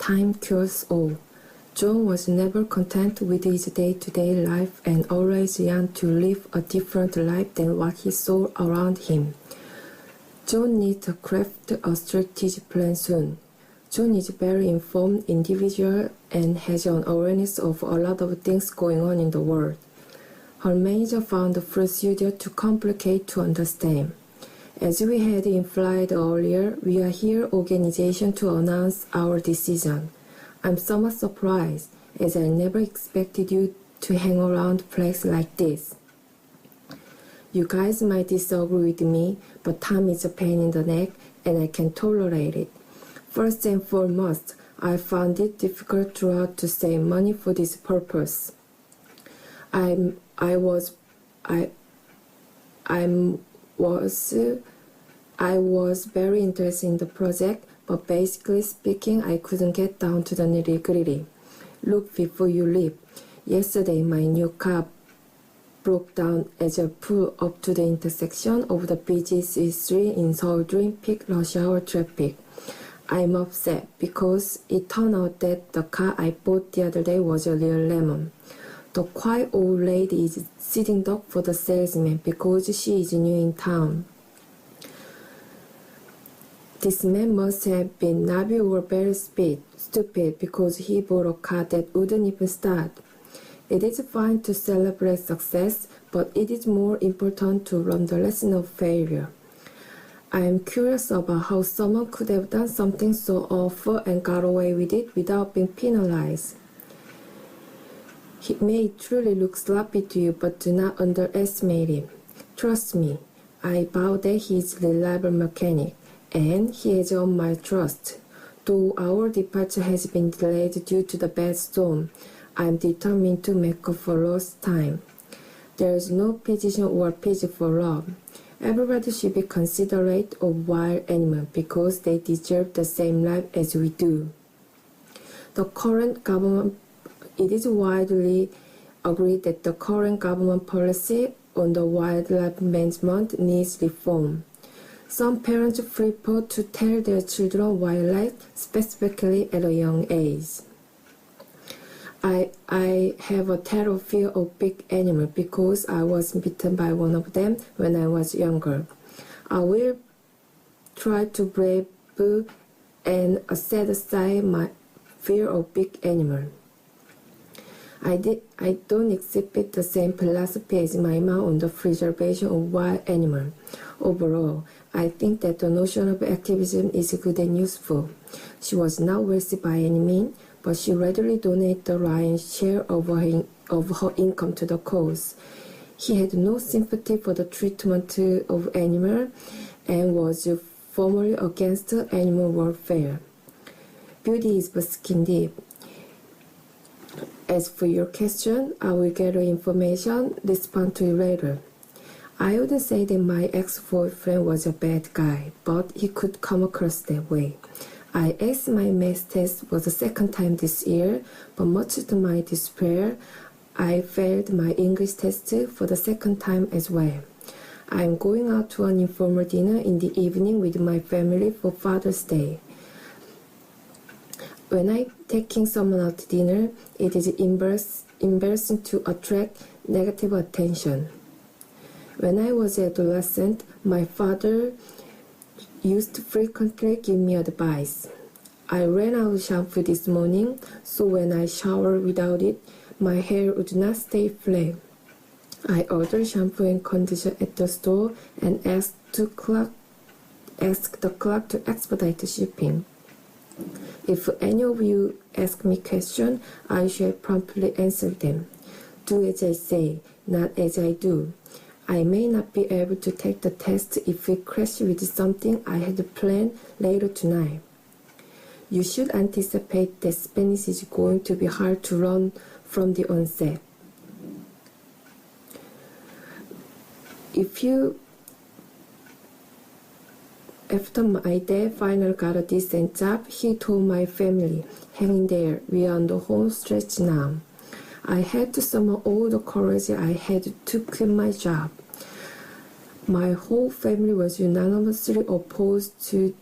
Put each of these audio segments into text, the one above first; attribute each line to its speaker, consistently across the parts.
Speaker 1: time cures all. John was never content with his day-to-day life and always yearned to live a different life than what he saw around him. John needs to craft a strategic plan soon. John is a very informed individual and has an awareness of a lot of things going on in the world. Her manager found the procedure too complicated to understand. As we had implied earlier, we are here organization to announce our decision. I'm somewhat surprised, as I never expected you to hang around a place like this. You guys might disagree with me, but time is a pain in the neck, and I can tolerate it. First and foremost, I found it difficult throughout to save money for this purpose. I was very interested in the project, but basically speaking, I couldn't get down to the nitty-gritty. Look before you leap. Yesterday, my new car broke down as I pulled up to the intersection of the busy C3 in Seoul during peak rush hour traffic. I'm upset because it turned out that the car I bought the other day was a real lemon. The quiet old lady is sitting duck for the salesman because she is new in town. This man must have been naive or very stupid because he bought a car that wouldn't even start. It is fine to celebrate success, but it is more important to learn the lesson of failure. I am curious about how someone could have done something so awful and got away with it without being penalized. He may truly look sloppy to you, but do not underestimate him. Trust me, I vow that he is a reliable mechanic, and he has earned my trust. Though our departure has been delayed due to the bad storm, I am determined to make up for lost time. There is no petition or pity for love. Everybody should be considerate of wild animals because they deserve the same life as we do. It is widely agreed that the current government policy on the wildlife management needs reform. Some parents prefer to tell their children wildlife, specifically at a young age. I have a terrible fear of big animals because I was bitten by one of them when I was younger. I will try to brave and set aside my fear of big animals. I don't exhibit the same philosophy as my mom on the preservation of wild animals. Overall, I think that the notion of activism is good and useful. She was not wealthy by any means, but she readily donated the lion's share of her income to the cause. He had no sympathy for the treatment of animals and was formally against animal welfare. Beauty is but skin deep. As for your question, I will gather information, respond to you later. I wouldn't say that my ex-boyfriend was a bad guy, but he could come across that way. I aced my math test for the second time this year, but much to my despair, I failed my English test for the second time as well. I am going out to an informal dinner in the evening with my family for Father's Day. When I'm taking someone out to dinner, it is embarrassing to attract negative attention. When I was an adolescent, my father used to frequently give me advice. I ran out of shampoo this morning, so when I showered without it, my hair would not stay flat. I ordered shampoo and conditioner at the store and asked the clerk to expedite the shipping. If any of you ask me questions, I shall promptly answer them. Do as I say, not as I do. I may not be able to take the test if it crashes with something I had planned later tonight. You should anticipate that Spanish is going to be hard to learn from the onset. After my dad finally got a decent job, he told my family, "Hang in there, we are on the home stretch now." I had to summon all the courage I had to quit my job. My whole family was unanimously opposed to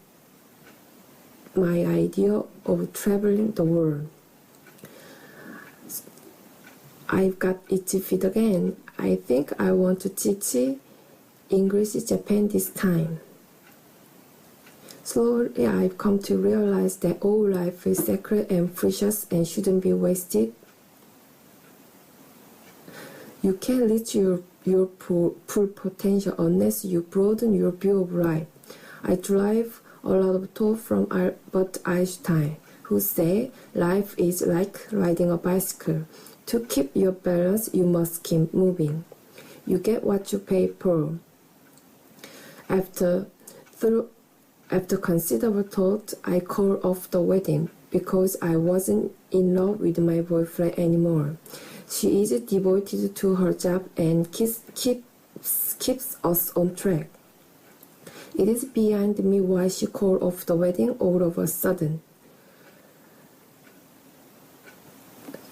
Speaker 1: my idea of traveling the world. I've got itchy feet again. I think I want to teach English Japan this time. Slowly I've come to realize that all life is sacred and precious and shouldn't be wasted. You can't reach your full potential unless you broaden your view of life. I derive a lot of thought from Albert Einstein, who said life is like riding a bicycle. To keep your balance, you must keep moving. You get what you pay for. After considerable thought, I called off the wedding because I wasn't in love with my boyfriend anymore. She is devoted to her job and keeps us on track. It is beyond me why she called off the wedding all of a sudden.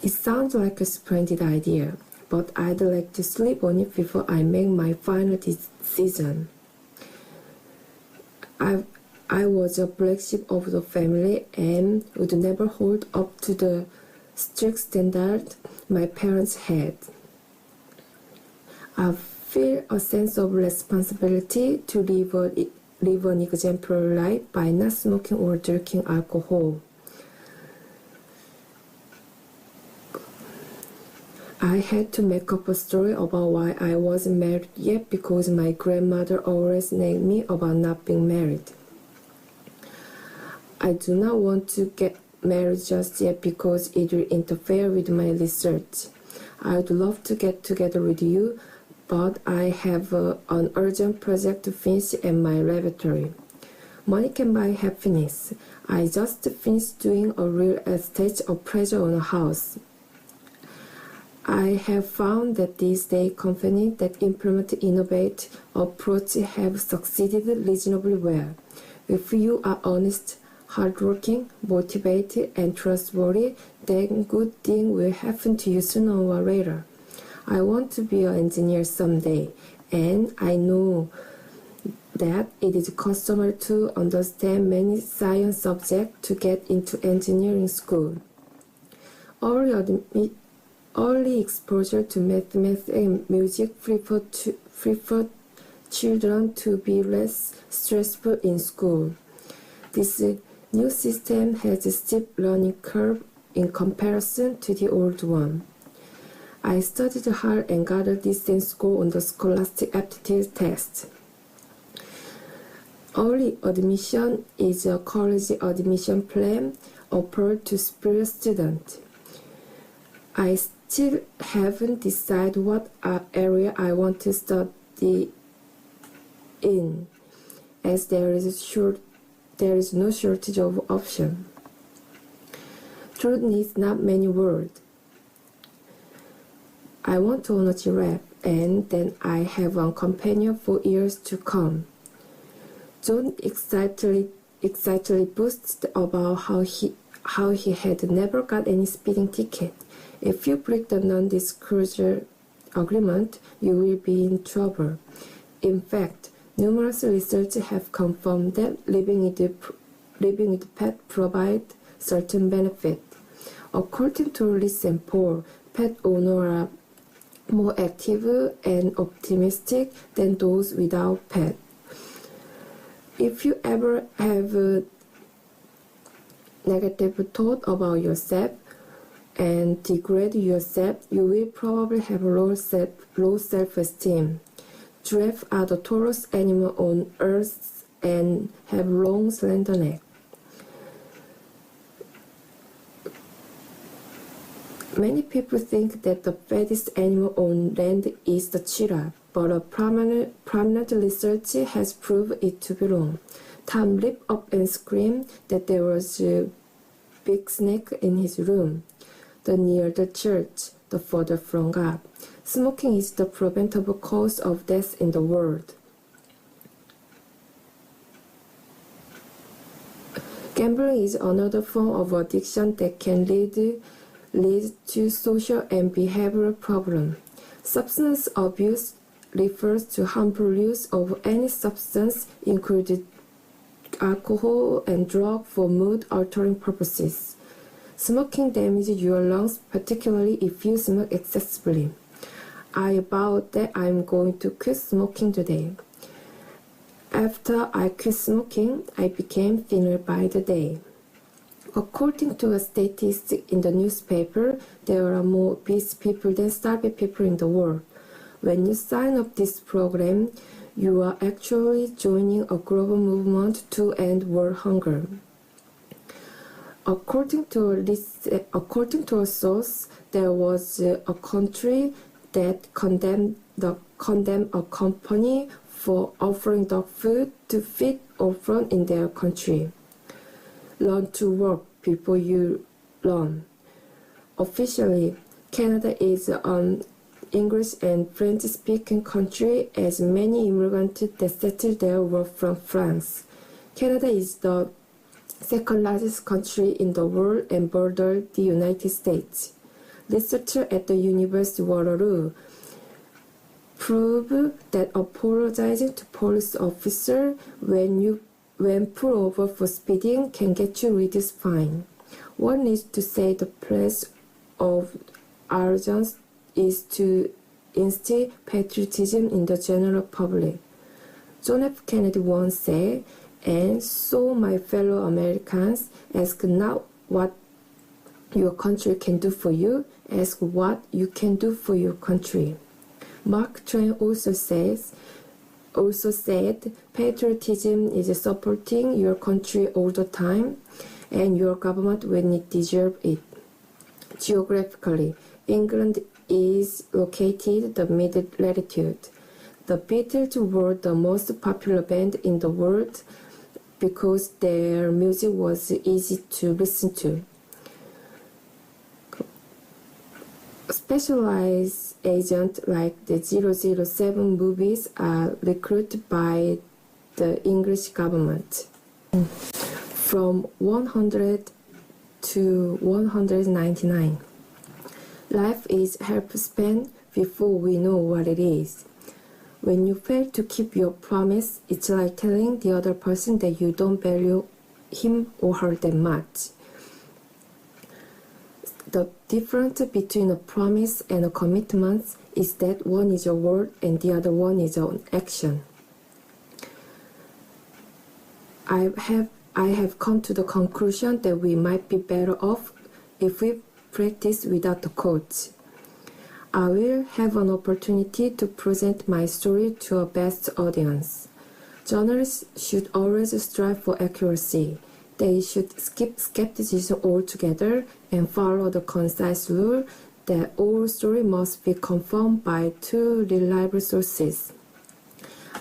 Speaker 1: It sounds like a splendid idea, but I'd like to sleep on it before I make my final decision. I was a black sheep of the family and would never hold up to the strict standard my parents had. I feel a sense of responsibility to live an exemplary life by not smoking or drinking alcohol. I had to make up a story about why I wasn't married yet because my grandmother always nagged me about not being married. I do not want to get married just yet because it will interfere with my research. I would love to get together with you, but I have an urgent project to finish in my laboratory. Money can buy happiness. I just finished doing a real estate appraisal on a house. I have found that these days companies that implement innovative approach have succeeded reasonably well. If you are honest, hardworking, motivated, and trustworthy, then good things will happen to you sooner or later. I want to be an engineer someday, and I know that it is customary to understand many science subjects to get into engineering school. Early exposure to mathematics and music prefer children to be less stressful in school. This new system has a steep learning curve in comparison to the old one. I studied hard and got a decent score on the Scholastic Aptitude Test. Early admission is a college admission plan offered to superior students. I still haven't decided what area I want to study in, as there is no shortage of options. Truth needs not many words. I want to own a giraffe, and then I have one companion for years to come. John excitedly boasts about how he had never got any speeding ticket. If you break the non-disclosure agreement, you will be in trouble. In fact, numerous research have confirmed that living with pet provides certain benefits. According to Liz and Paul, pet owners are more active and optimistic than those without pets. If you ever have a negative thought about yourself and degrade yourself, you will probably have low self-esteem. Giraffes are the tallest animal on Earth and have long, slender necks. Many people think that the fattest animal on land is the giraffe, but a prominent research has proved it to be wrong. Tom leaped up and screamed that there was a big snake in his room. The nearer the church, the further from God. Smoking is the preventable cause of death in the world. Gambling is another form of addiction that can lead to social and behavioral problems. Substance abuse refers to harmful use of any substance, including alcohol and drugs for mood-altering purposes. Smoking damages your lungs, particularly if you smoke excessively. I vowed that I'm going to quit smoking today. After I quit smoking, I became thinner by the day. According to a statistic in the newspaper, there are more obese people than starving people in the world. When you sign up this program, you are actually joining a global movement to end world hunger. According to a source, there was a country that condemned a company for offering dog food to feed orphans in their country. Learn to work before you learn. Officially, Canada is an English and French-speaking country, as many immigrants that settled there were from France. Canada is the second largest country in the world and borders the United States. Researchers at the University of Waterloo prove that apologizing to police officer when pulled over for speeding can get you reduced fine. One needs to say the pledge of allegiance is to instill patriotism in the general public. John F. Kennedy once said, "And so, my fellow Americans, ask not what your country can do for you, ask what you can do for your country." Mark Twain also said, patriotism is supporting your country all the time, and your government when it deserves it. Geographically, England is located the middle latitude. The Beatles were the most popular band in the world because their music was easy to listen to. Specialized agents like the 007 movies are recruited by the English government. From 100 to 199. Life is half-spent before we know what it is. When you fail to keep your promise, it's like telling the other person that you don't value him or her that much. The difference between a promise and a commitment is that one is a word and the other one is an action. I have come to the conclusion that we might be better off if we practice without the coach. I will have an opportunity to present my story to a best audience. Journalists should always strive for accuracy. They should skip skepticism altogether and follow the concise rule that all story must be confirmed by two reliable sources.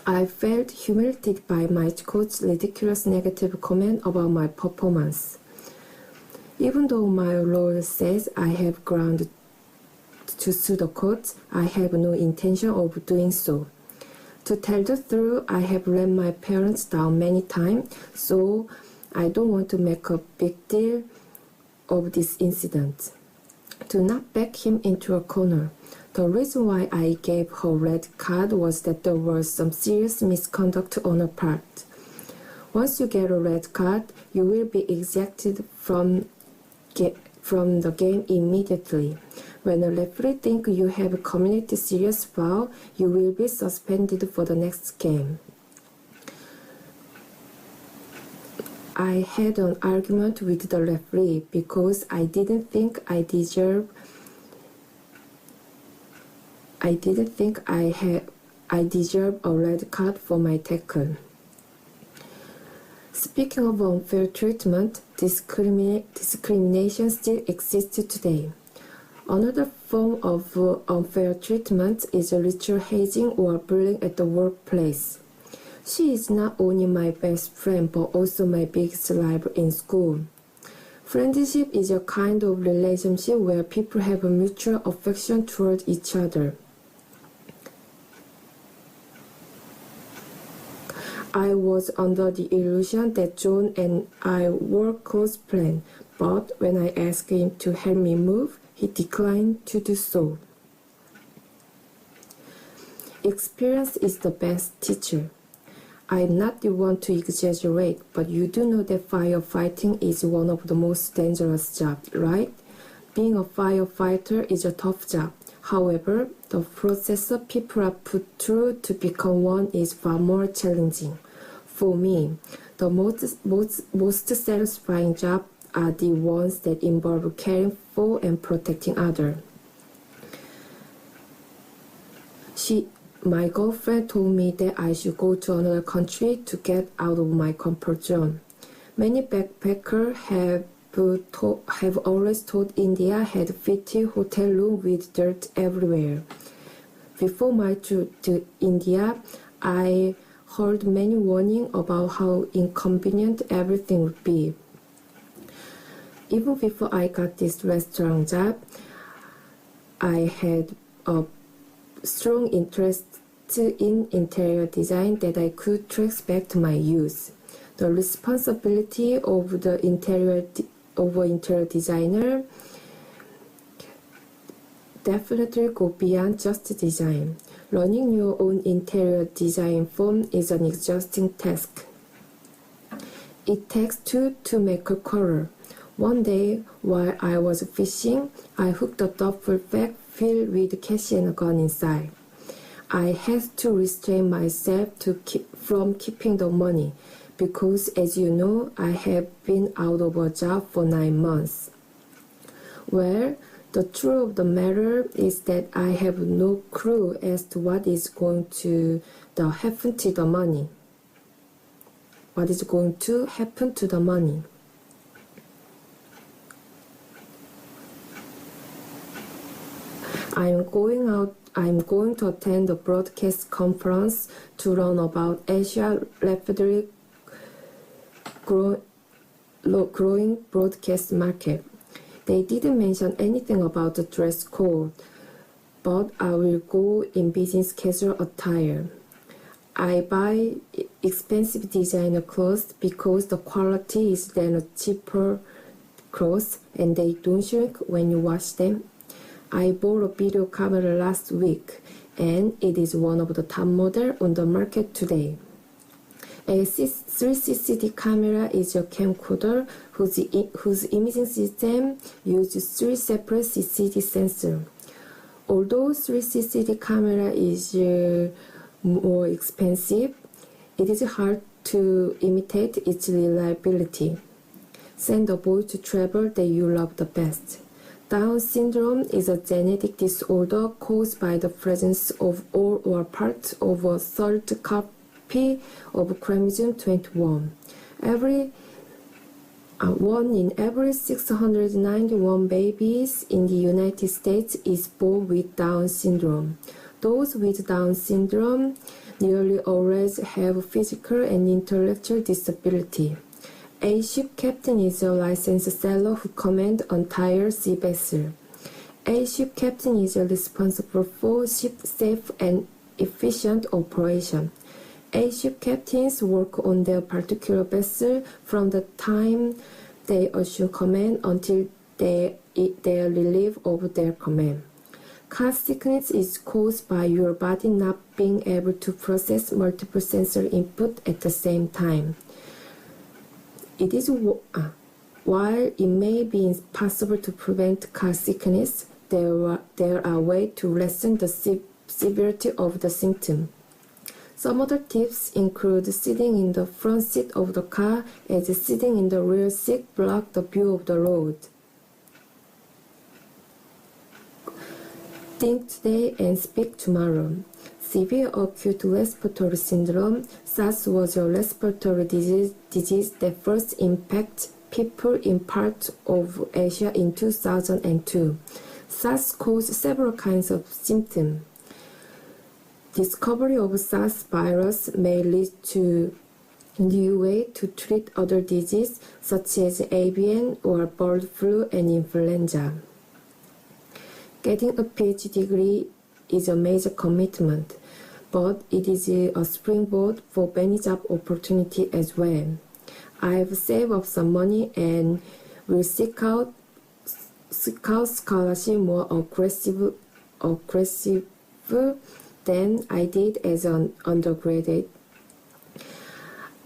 Speaker 1: I felt humiliated by my coach's ridiculous negative comment about my performance. Even though my law says I have ground to sue the court, I have no intention of doing so. To tell the truth, I have let my parents down many times, so I don't want to make a big deal of this incident. Do not back him into a corner. The reason why I gave her a red card was that there was some serious misconduct on her part. Once you get a red card, you will be ejected from the game immediately. When a referee thinks you have committed serious foul, you will be suspended for the next game. I had an argument with the referee because I didn't think I deserved a red card for my tackle. Speaking of unfair treatment, discrimination still exists today. Another form of unfair treatment is ritual hazing or bullying at the workplace. She is not only my best friend but also my biggest rival in school. Friendship is a kind of relationship where people have a mutual affection toward each other. I was under the illusion that John and I were close friends, but when I asked him to help me move, he declined to do so. Experience is the best teacher. I'm not the one to exaggerate, but you do know that firefighting is one of the most dangerous jobs, right? Being a firefighter is a tough job. However, the process people are put through to become one is far more challenging. For me, the most satisfying jobs are the ones that involve caring for and protecting others. My girlfriend told me that I should go to another country to get out of my comfort zone. Many backpackers have always thought India had filthy hotel rooms with dirt everywhere. Before my trip to India, I heard many warnings about how inconvenient everything would be. Even before I got this restaurant job, I had a strong interest in interior design that I could trace back to my youth. The responsibility of the interior designer definitely go beyond just design. Learning your own interior design form is an exhausting task. It takes two to make a quarrel. One day, while I was fishing, I hooked a duffel bag filled with cash and a gun inside. I had to restrain myself from keeping the money because, as you know, I have been out of a job for 9 months. Well, the truth of the matter is that I have no clue as to what is going to happen to the money. What is going to happen to the money? I'm going to attend a broadcast conference to learn about Asia rapidly growing broadcast market. They didn't mention anything about the dress code, but I will go in business casual attire. I buy expensive designer clothes because the quality is then a cheaper clothes and they don't shrink when you wash them. I bought a video camera last week, and it is one of the top models on the market today. A 360 camera is a camcorder whose imaging system uses 3 separate CCD sensors. Although 360 camera is more expensive, it is hard to imitate its reliability. Send a boy to travel that you love the best. Down syndrome is a genetic disorder caused by the presence of all or part of a third copy of chromosome 21. One in every 691 babies in the United States is born with Down syndrome. Those with Down syndrome nearly always have physical and intellectual disability. A ship captain is a licensed sailor who commands an entire sea vessel. A ship captain is responsible for ship safe and efficient operation. A ship captains work on their particular vessel from the time they assume command until they are relieved of their command. Car sickness is caused by your body not being able to process multiple sensory input at the same time. While it may be impossible to prevent car sickness, there are ways to lessen the severity of the symptom. Some other tips include sitting in the front seat of the car, as sitting in the rear seat blocks the view of the road. Think today and speak tomorrow. Severe acute respiratory syndrome, SARS, was a respiratory disease that first impacted people in parts of Asia in 2002. SARS caused several kinds of symptoms. Discovery of SARS virus may lead to new ways to treat other diseases such as avian or bird flu and influenza. Getting a PhD degree is a major commitment, but it is a springboard for many job opportunities as well. I've saved up some money and will seek out scholarship more aggressive than I did as an undergraduate.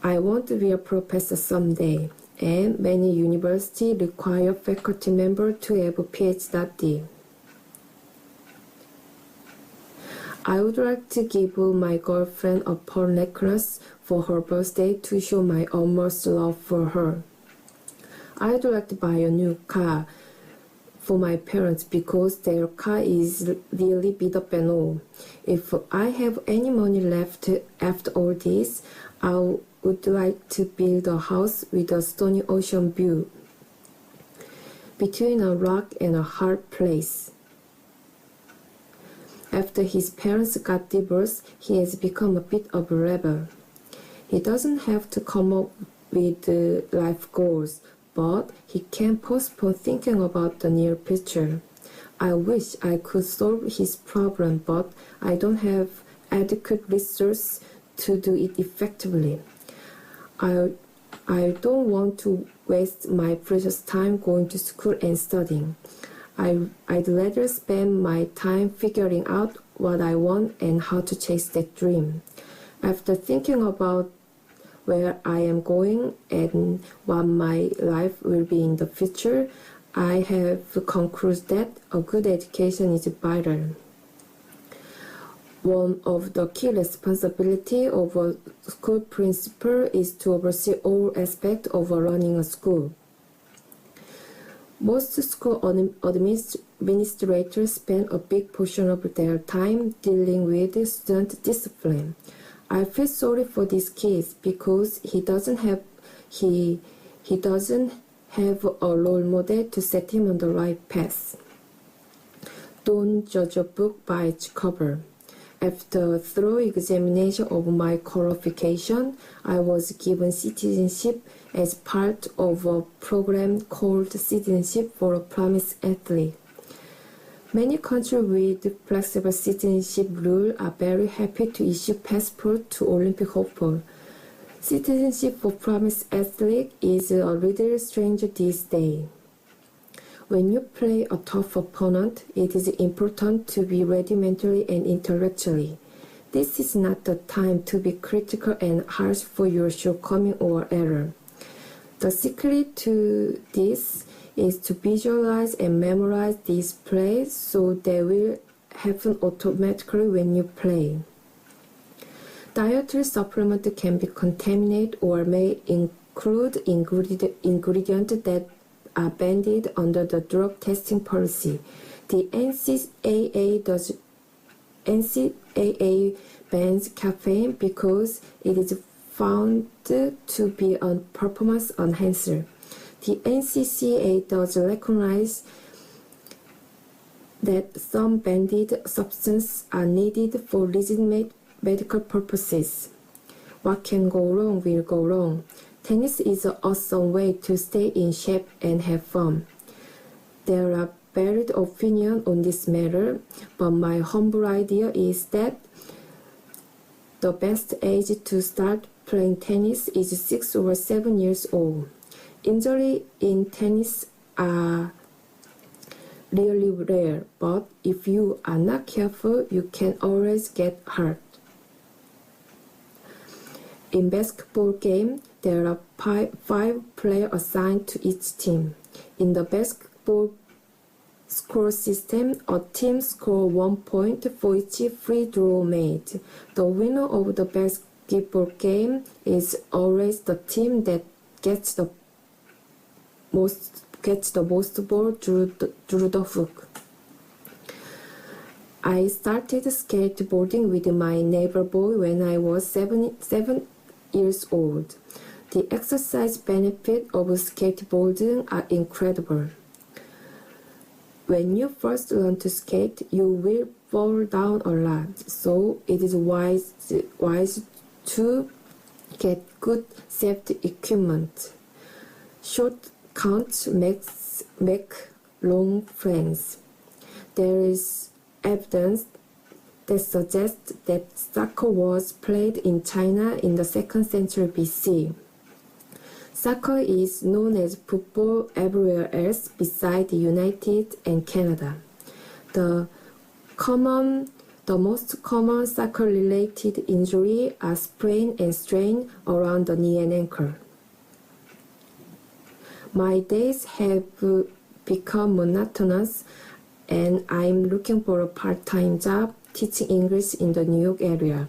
Speaker 1: I want to be a professor someday, and many universities require faculty members to have a PhD. I would like to give my girlfriend a pearl necklace for her birthday to show my utmost love for her. I'd like to buy a new car for my parents because their car is really beat up and old. If I have any money left after all this, I would like to build a house with a stony ocean view between a rock and a hard place. After his parents got divorced, he has become a bit of a rebel. He doesn't have to come up with life goals, but he can postpone thinking about the near future. I wish I could solve his problem, but I don't have adequate resources to do it effectively. I don't want to waste my precious time going to school and studying. I'd rather spend my time figuring out what I want and how to chase that dream. After thinking about where I am going and what my life will be in the future, I have concluded that a good education is vital. One of the key responsibilities of a school principal is to oversee all aspects of running a school. Most school administrators spend a big portion of their time dealing with student discipline. I feel sorry for this kid because he doesn't have a role model to set him on the right path. Don't judge a book by its cover. After a thorough examination of my qualification, I was given citizenship as part of a program called Citizenship for a Promised Athlete. Many countries with flexible citizenship rules are very happy to issue passports to Olympic hopefuls. Citizenship for Promised Athlete is a little strange these days. When you play a tough opponent, it is important to be ready mentally and intellectually. This is not the time to be critical and harsh for your shortcoming or error. The secret to this is to visualize and memorize these plays so they will happen automatically when you play. Dietary supplements can be contaminated or may include ingredients that are banned under the drug testing policy. The NCAA bans caffeine because it is found to be a performance enhancer. The NCCA does recognize that some banned substances are needed for legitimate medical purposes. What can go wrong will go wrong. Tennis is an awesome way to stay in shape and have fun. There are varied opinions on this matter, but my humble idea is that the best age to start playing tennis is 6 or 7 years old. Injuries in tennis are really rare, but if you are not careful, you can always get hurt. In basketball game, there are 5 players assigned to each team. In the basketball score system, a team scores 1 point for each free throw made. The winner of the basketball game is always the team that gets the most ball through the hook. I started skateboarding with my neighbor boy when I was 7 years old. The exercise benefits of skateboarding are incredible. When you first learn to skate, you will fall down a lot, so it is wise to get good safety equipment. Short counts make long friends. There is evidence that suggests that soccer was played in China in the 2nd century BC. Soccer is known as football everywhere else besides the United and Canada. The common The most common cycle-related injuries are sprain and strain around the knee and ankle. My days have become monotonous, and I'm looking for a part-time job teaching English in the New York area.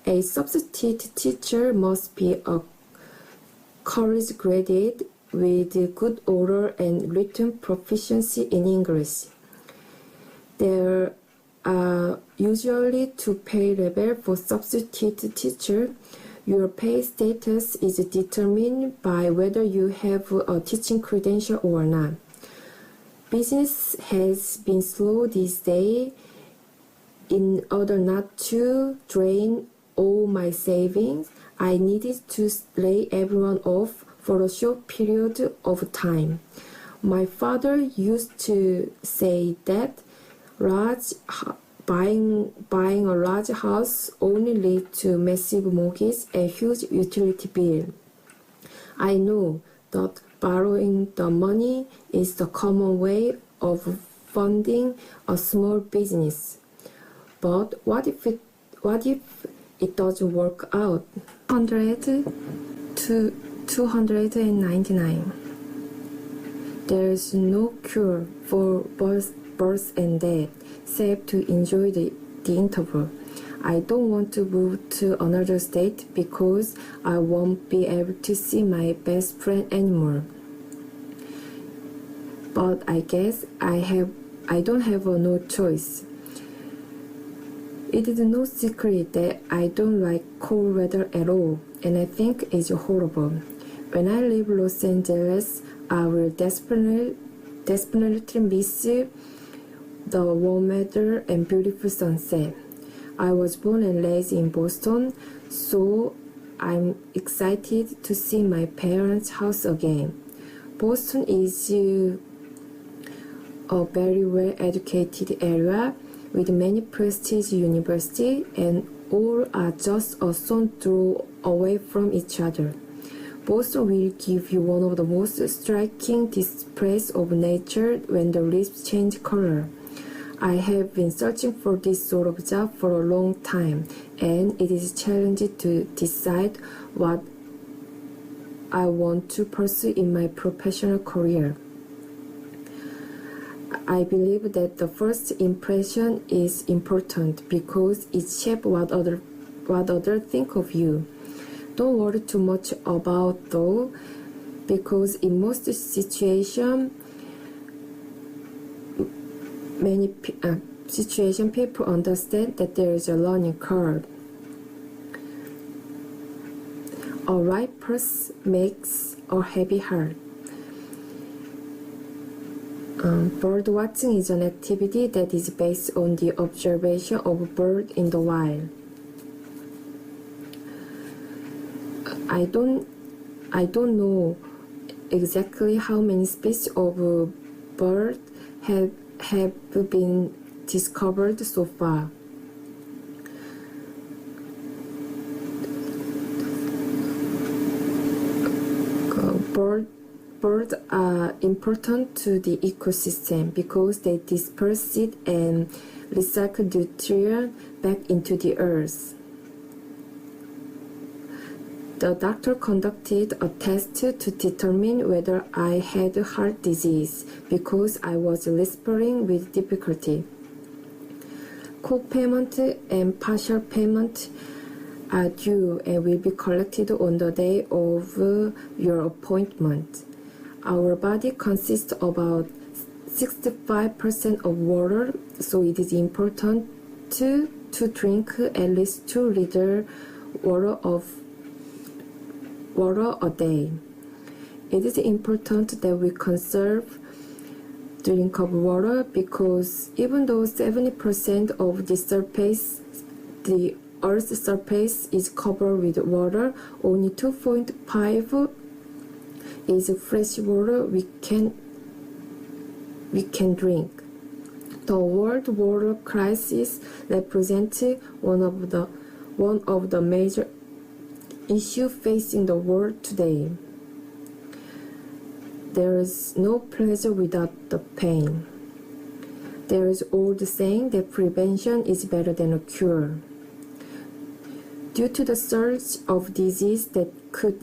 Speaker 1: A substitute teacher must be a college graduate with good oral and written proficiency in English. There are usually two pay levels for substitute teacher. Your pay status is determined by whether you have a teaching credential or not. Business has been slow these days. In order not to drain all my savings, I needed to lay everyone off for a short period of time. My father used to say that buying a large house only leads to massive mortgage and huge utility bill. I know that borrowing the money is the common way of funding a small business. But what if it doesn't work out? 100 to 299. There's no cure for birth and death, save to enjoy the interval. I don't want to move to another state because I won't be able to see my best friend anymore. But I guess I don't have no choice. It is no secret that I don't like cold weather at all, and I think it's horrible. When I leave Los Angeles, I will desperately miss the warm weather and beautiful sunset. I was born and raised in Boston, so I'm excited to see my parents' house again. Boston is a very well-educated area with many prestigious universities, and all are just a stone's throw away from each other. Boston will give you one of the most striking displays of nature when the leaves change color. I have been searching for this sort of job for a long time, and it is challenging to decide what I want to pursue in my professional career. I believe that the first impression is important because it shapes what others think of you. Don't worry too much about though, because in most situations, people understand that there is a learning curve. A right purse makes a heavy heart. Bird watching is an activity that is based on the observation of birds in the wild. I don't know exactly how many species of birds have been discovered so far. Birds are important to the ecosystem because they disperse seed and recycle nutrients back into the earth. The doctor conducted a test to determine whether I had heart disease because I was respiring with difficulty. Co-payment and partial payment are due and will be collected on the day of your appointment. Our body consists of about 65% of water, so it is important to drink at least 2 liters water a day. It is important that we conserve drink of water because even though 70% of the Earth's surface is covered with water, only 2.5 is fresh water we can drink. The world water crisis represents one of the major issues facing the world today. There is no pleasure without the pain. There is old saying that prevention is better than a cure. Due to the surge of disease that could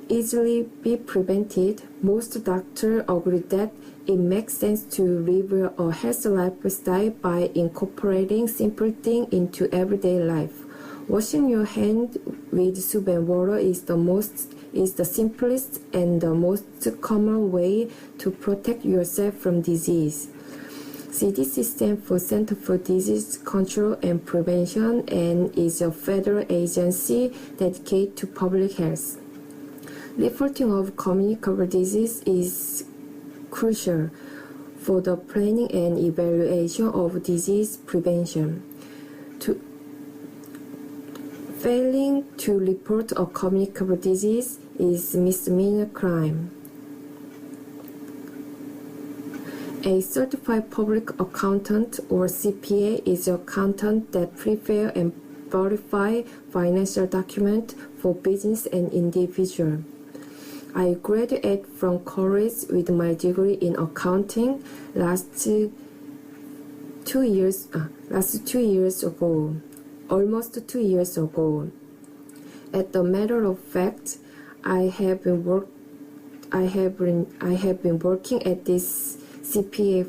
Speaker 1: easily be prevented, most doctors agree that it makes sense to live a healthy lifestyle by incorporating simple things into everyday life. Washing your hands with soap and water is the simplest and the most common way to protect yourself from disease. CDC stands for Center for Disease Control and Prevention and is a federal agency dedicated to public health. Reporting of communicable disease is crucial for the planning and evaluation of disease prevention. Failing to report a communicable disease is misdemeanor crime. A certified public accountant or CPA is an accountant that prepares and verifies financial documents for business and individual. I graduated from college with my degree in accounting last 2 years ago, almost 2 years ago. As a matter of fact, I have been working at this CPA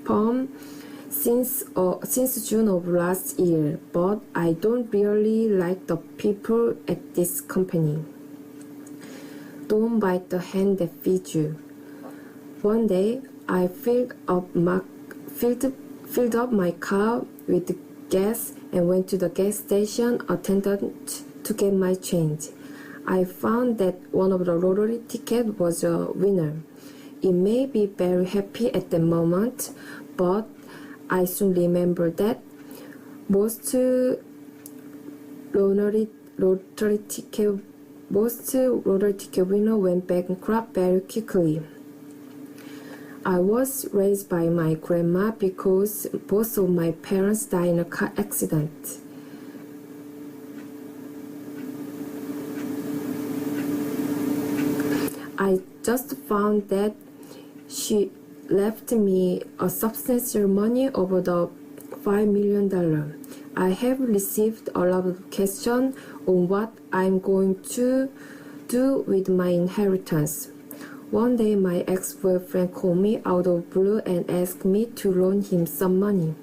Speaker 1: firm since June of last year, but I don't really like the people at this company. Don't bite the hand that feeds you. One day, I filled up my car with gas and went to the gas station attendant to get my change. I found that one of the lottery tickets was a winner. It made me very happy at the moment, but I soon remembered that most lottery ticket winner went bankrupt very quickly. I was raised by my grandma because both of my parents died in a car accident. I just found that she left me a substantial money over the $5 million. I have received a lot of questions on what I'm going to do with my inheritance. One day my ex-boyfriend called me out of blue and asked me to loan him some money.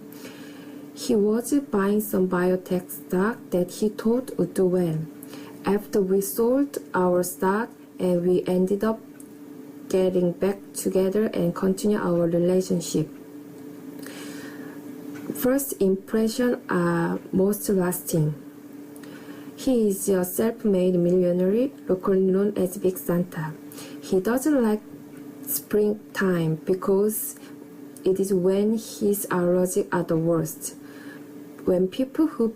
Speaker 1: He was buying some biotech stock that he thought would do well. After we sold our stock and we ended up getting back together and continue our relationship. First impressions are most lasting. He is a self-made millionaire, locally known as Big Santa. He doesn't like springtime because it is when his allergies are the worst. When people who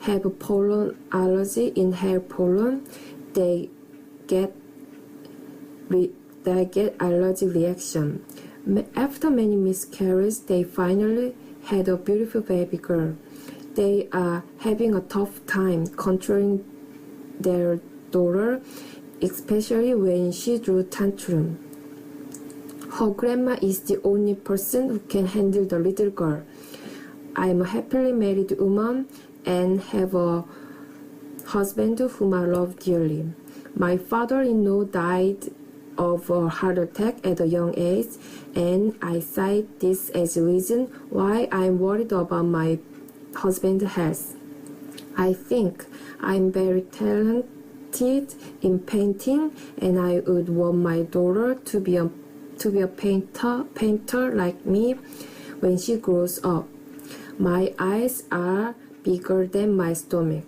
Speaker 1: have pollen allergy inhale pollen, they get allergic reaction. After many miscarriages, they finally had a beautiful baby girl. They are having a tough time controlling their daughter, especially when she drew tantrum. Her grandma is the only person who can handle the little girl. I am a happily married woman and have a husband whom I love dearly. My father-in-law died of a heart attack at a young age, and I cite this as a reason why I'm worried about my husband's health. I think I'm very talented in painting, and I would want my daughter to be a painter like me when she grows up. My eyes are bigger than my stomach.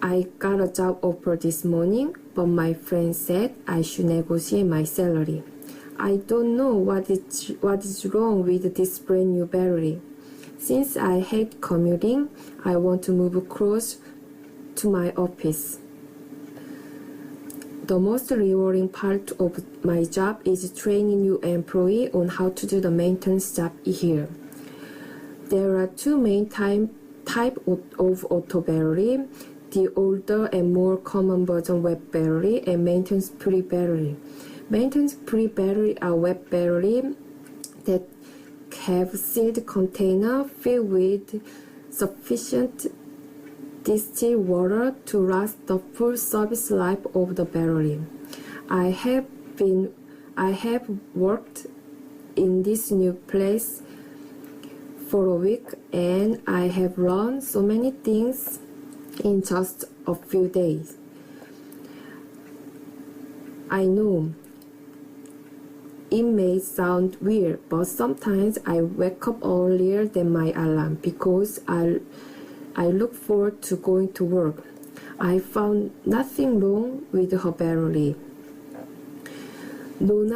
Speaker 1: I got a job offer this morning, but my friend said I should negotiate my salary. I don't know what is wrong with this brand new battery. Since I hate commuting, I want to move close to my office. The most rewarding part of my job is training new employees on how to do the maintenance job here. There are two main types of auto battery: the older and more common version wet battery and maintenance-free battery. Maintenance-free battery are wet battery that have sealed container filled with sufficient distilled water to last the full service life of the barrel. I have worked in this new place for a week and I have learned so many things in just a few days. I know it may sound weird, but sometimes I wake up earlier than my alarm because I look forward to going to work. I found nothing wrong with her barely. Known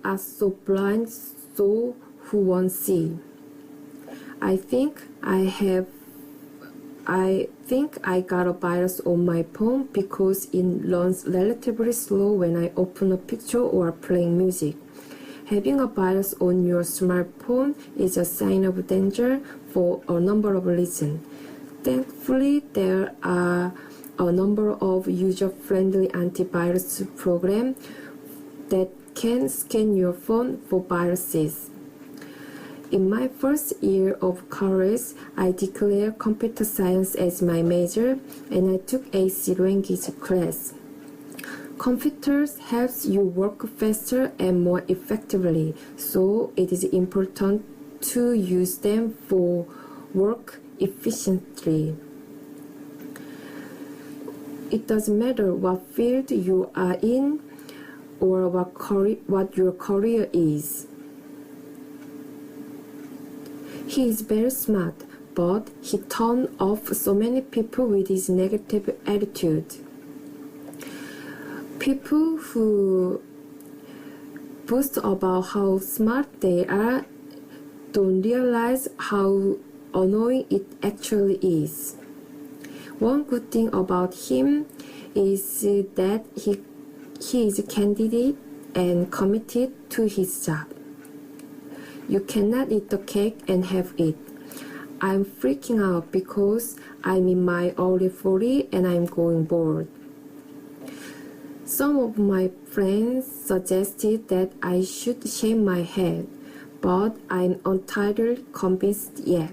Speaker 1: as so blind, so who won't see. I think I got a virus on my phone because it runs relatively slow when I open a picture or playing music. Having a virus on your smartphone is a sign of danger for a number of reasons. Thankfully, there are a number of user-friendly antivirus programs that can scan your phone for viruses. In my first year of college, I declared computer science as my major and I took a C language class. Computers helps you work faster and more effectively, so it is important to use them for work efficiently. It doesn't matter what field you are in or what your career is. He is very smart, but he turned off so many people with his negative attitude. People who boast about how smart they are don't realize how annoying it actually is. One good thing about him is that he is candid and committed to his job. You cannot eat the cake and have it. I'm freaking out because I'm in my early 40s and I'm going bored. Some of my friends suggested that I should shave my head, but I'm entirely convinced yet.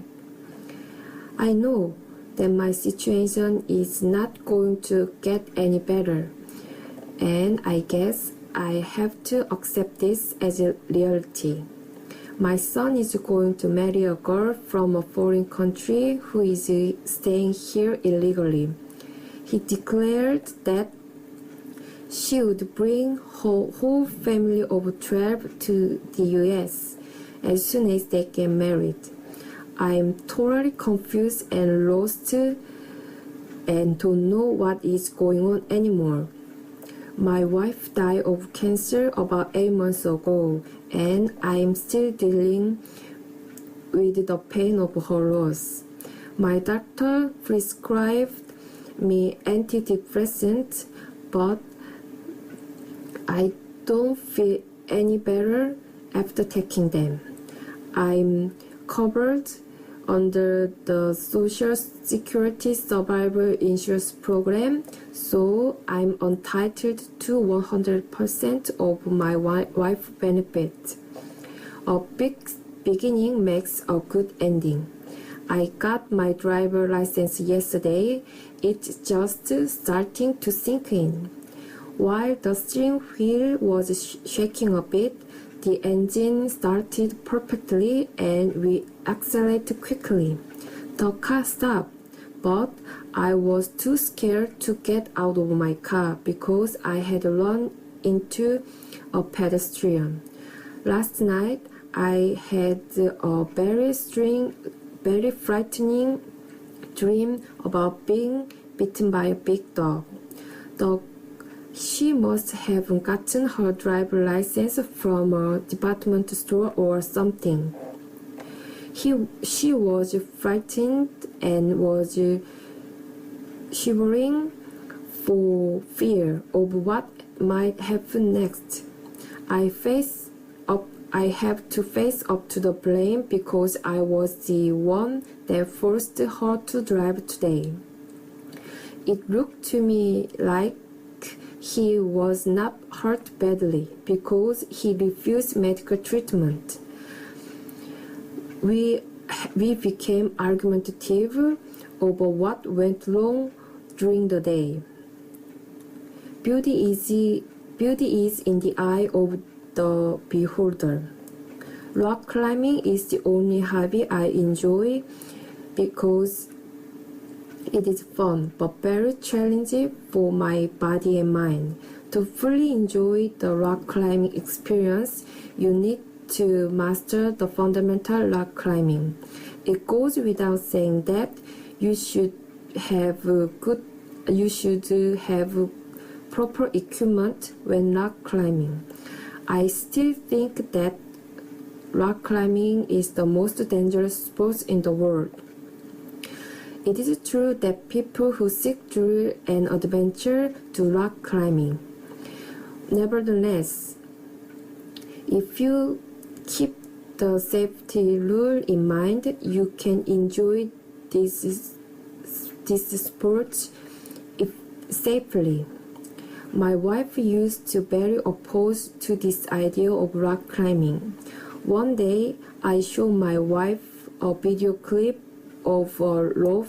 Speaker 1: I know that my situation is not going to get any better, and I guess I have to accept this as a reality. My son is going to marry a girl from a foreign country who is staying here illegally. He declared that she would bring her whole family of 12 to the US as soon as they get married. I am totally confused and lost and don't know what is going on anymore. My wife died of cancer about 8 months ago, and I am still dealing with the pain of her loss. My doctor prescribed me antidepressants, but I don't feel any better after taking them. I'm covered under the Social Security Survivor Insurance Program, so I'm entitled to 100% of my wife benefit. A big beginning makes a good ending. I got my driver license yesterday. It's just starting to sink in. While the steering wheel was shaking a bit, the engine started perfectly and we accelerated quickly. The car stopped, but I was too scared to get out of my car because I had run into a pedestrian. Last night, I had a very frightening dream about being bitten by a big dog. She must have gotten her driver's license from a department store or something. She was frightened and was shivering for fear of what might happen next. I have to face up to the blame because I was the one that forced her to drive today. It looked to me like he was not hurt badly because he refused medical treatment. We became argumentative over what went wrong during the day. Beauty is in the eye of the beholder. Rock climbing is the only hobby I enjoy because it is fun but very challenging for my body and mind. To fully enjoy the rock climbing experience, you need to master the fundamental rock climbing. It goes without saying that you should have proper equipment when rock climbing. I still think that rock climbing is the most dangerous sport in the world. It is true that people who seek thrill and adventure do rock climbing. Nevertheless, if you keep the safety rule in mind, you can enjoy this sport safely. My wife used to be very opposed to this idea of rock climbing. One day, I showed my wife a video clip of a rope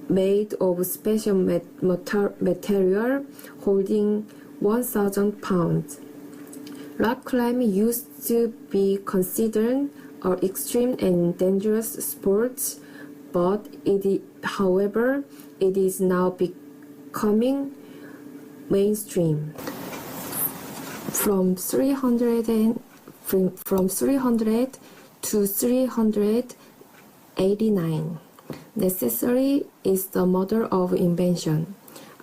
Speaker 1: made of special material holding 1,000 pounds. Rock climbing used to be considered an extreme and dangerous sport, but however, it is now becoming mainstream. From 300 to 389. Necessary is the mother of invention.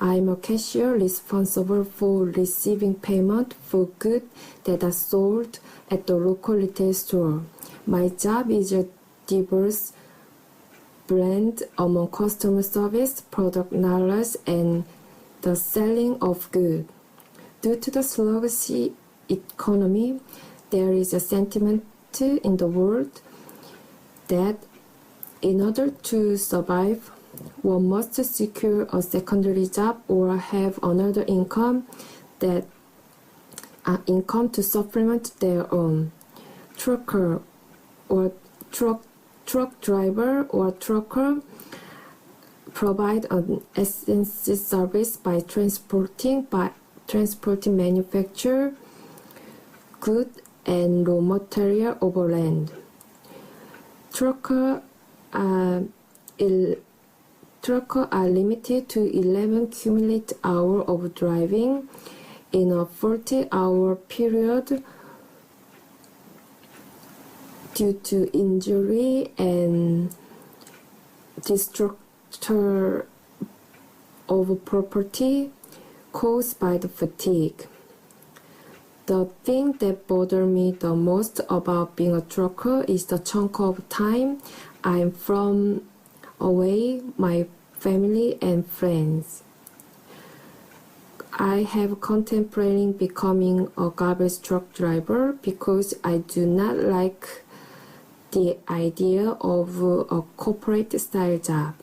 Speaker 1: I am a cashier responsible for receiving payment for goods that are sold at the local retail store. My job is a diverse blend among customer service, product knowledge, and the selling of goods. Due to the sluggish economy, there is a sentiment in the world that in order to survive, one must secure a secondary job or have another income to supplement their own. Truck driver or trucker provide an essential service by transporting manufactured goods and raw material over land. Truckers are limited to 11 cumulative hours of driving in a 40-hour period due to injury and destruction of property caused by the fatigue. The thing that bothers me the most about being a trucker is the chunk of time I'm from away my family and friends. I have contemplating becoming a garbage truck driver because I do not like the idea of a corporate style job.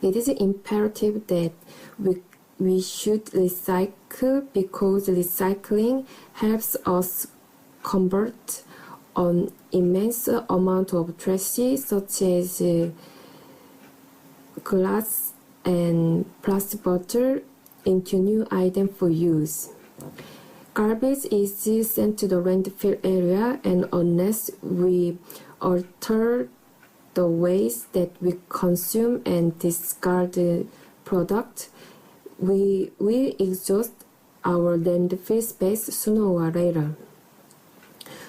Speaker 1: It is imperative that we should recycle because recycling helps us convert an immense amount of trash such as glass and plastic bottle into new items for use. Garbage is sent to the landfill area, and unless we alter the ways that we consume and discard the product, we will exhaust our landfill space sooner or later.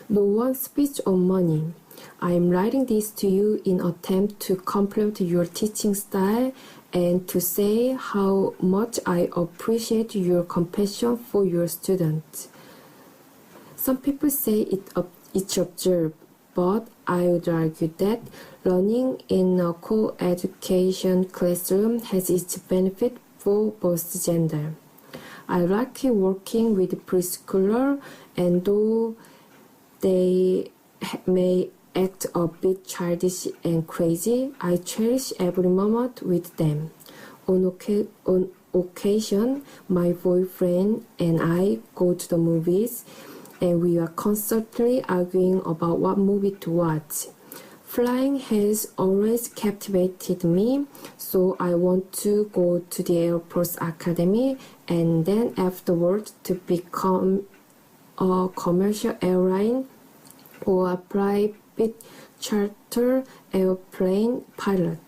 Speaker 1: No one speaks on money. I am writing this to you in attempt to compliment your teaching style and to say how much I appreciate your compassion for your students. Some people say it's absurd, but I would argue that learning in a co-education classroom has its benefit for both gender. I like working with preschooler, and though they may act a bit childish and crazy, I cherish every moment with them. On occasion, my boyfriend and I go to the movies. and we were constantly arguing about what movie to watch. Flying has always captivated me, so I want to go to the Air Force Academy and then afterwards to become a commercial airline or a private charter airplane pilot.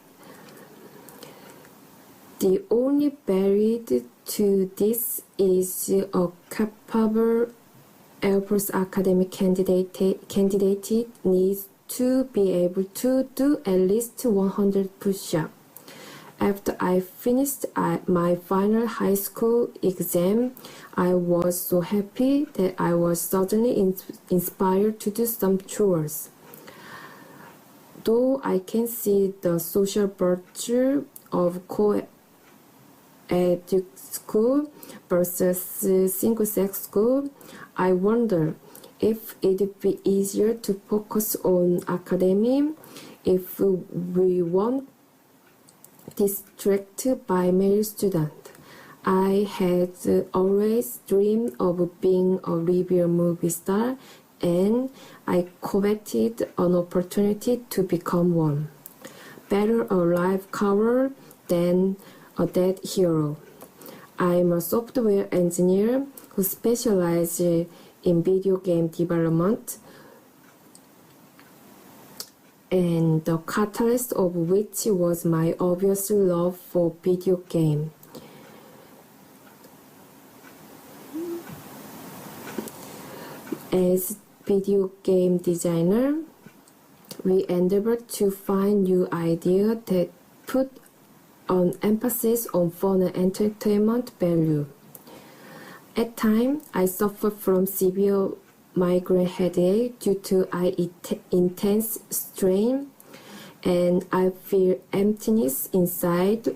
Speaker 1: The only barrier to this is a capable Air Force Academy candidate needs to be able to do at least 100 push-ups. After I finished my final high school exam, I was so happy that I was suddenly inspired to do some chores. Though I can see the social virtue of co-ed school versus single-sex school, I wonder if it'd be easier to focus on academy if we weren't distracted by male students. I had always dreamed of being a review movie star, and I coveted an opportunity to become one. Better a live cover than a dead hero. I'm a software engineer who specializes in video game development, and the catalyst of which was my obvious love for video game. As video game designer, we endeavor to find new ideas that put an emphasis on fun and entertainment value. At times, I suffer from severe migraine headache due to intense strain, and I feel emptiness inside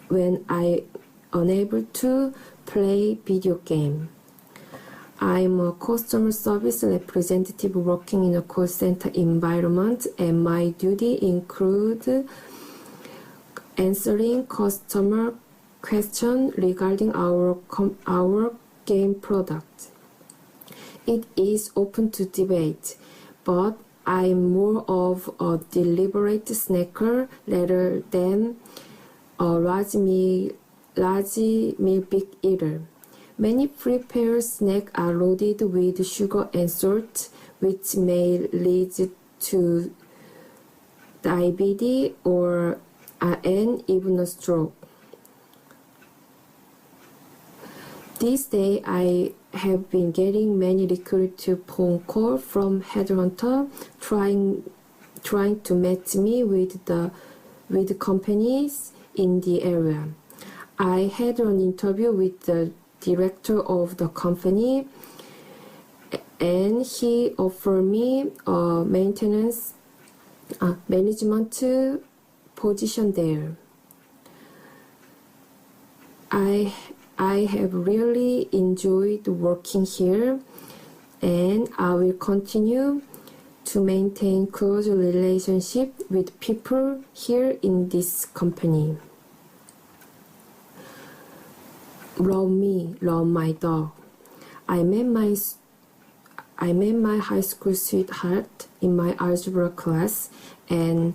Speaker 1: when I unable to play video game. I'm a customer service representative working in a call center environment, and my duty includes answering customer questions regarding our game product. It is open to debate, but I'm more of a deliberate snacker rather than a large meal big eater. Many prepared snacks are loaded with sugar and salt, which may lead to diabetes or and even a stroke. These days, I have been getting many recruiting phone calls from headhunters trying to match me with companies in the area. I had an interview with the director of the company, and he offered me a management position there. I have really enjoyed working here, and I will continue to maintain close relationship with people here in this company. Love me, love my dog. I met my high school sweetheart in my algebra class, and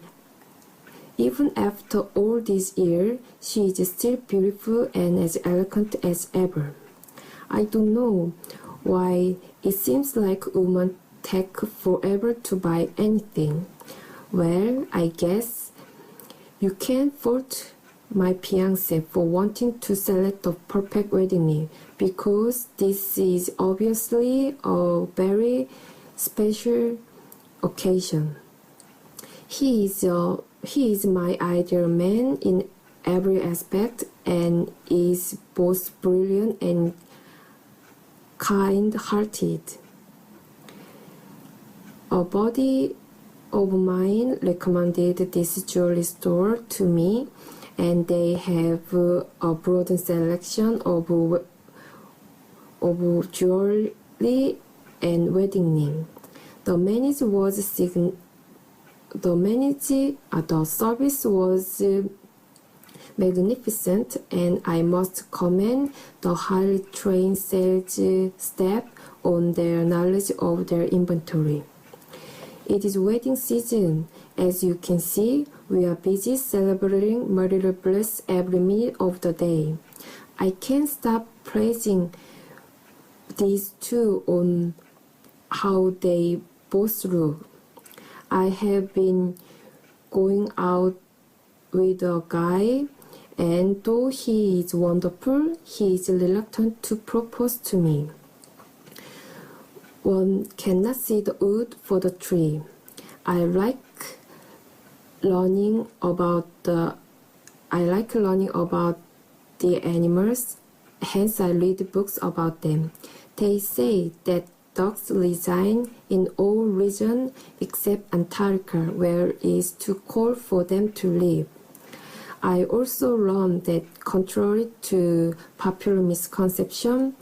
Speaker 1: even after all these years, she is still beautiful and as elegant as ever. I don't know why it seems like women take forever to buy anything. Well, I guess you can't fault my fiancé for wanting to select the perfect wedding ring, because this is obviously a very special occasion. He is my ideal man in every aspect, and is both brilliant and kind-hearted. A buddy of mine recommended this jewelry store to me, and they have a broad selection of jewelry and wedding ring. The service was magnificent, and I must commend the highly trained sales staff on their knowledge of their inventory. It is wedding season. As you can see, we are busy celebrating marital bliss every minute of the day. I can't stop praising these two on how they both look. I have been going out with a guy, and though he is wonderful, he is reluctant to propose to me. One cannot see the wood for the tree. I like learning about the animals, hence I read books about them. They say that dogs reside in all regions except Antarctica, where it is too cold for them to live. I also learned that, contrary to popular misconception,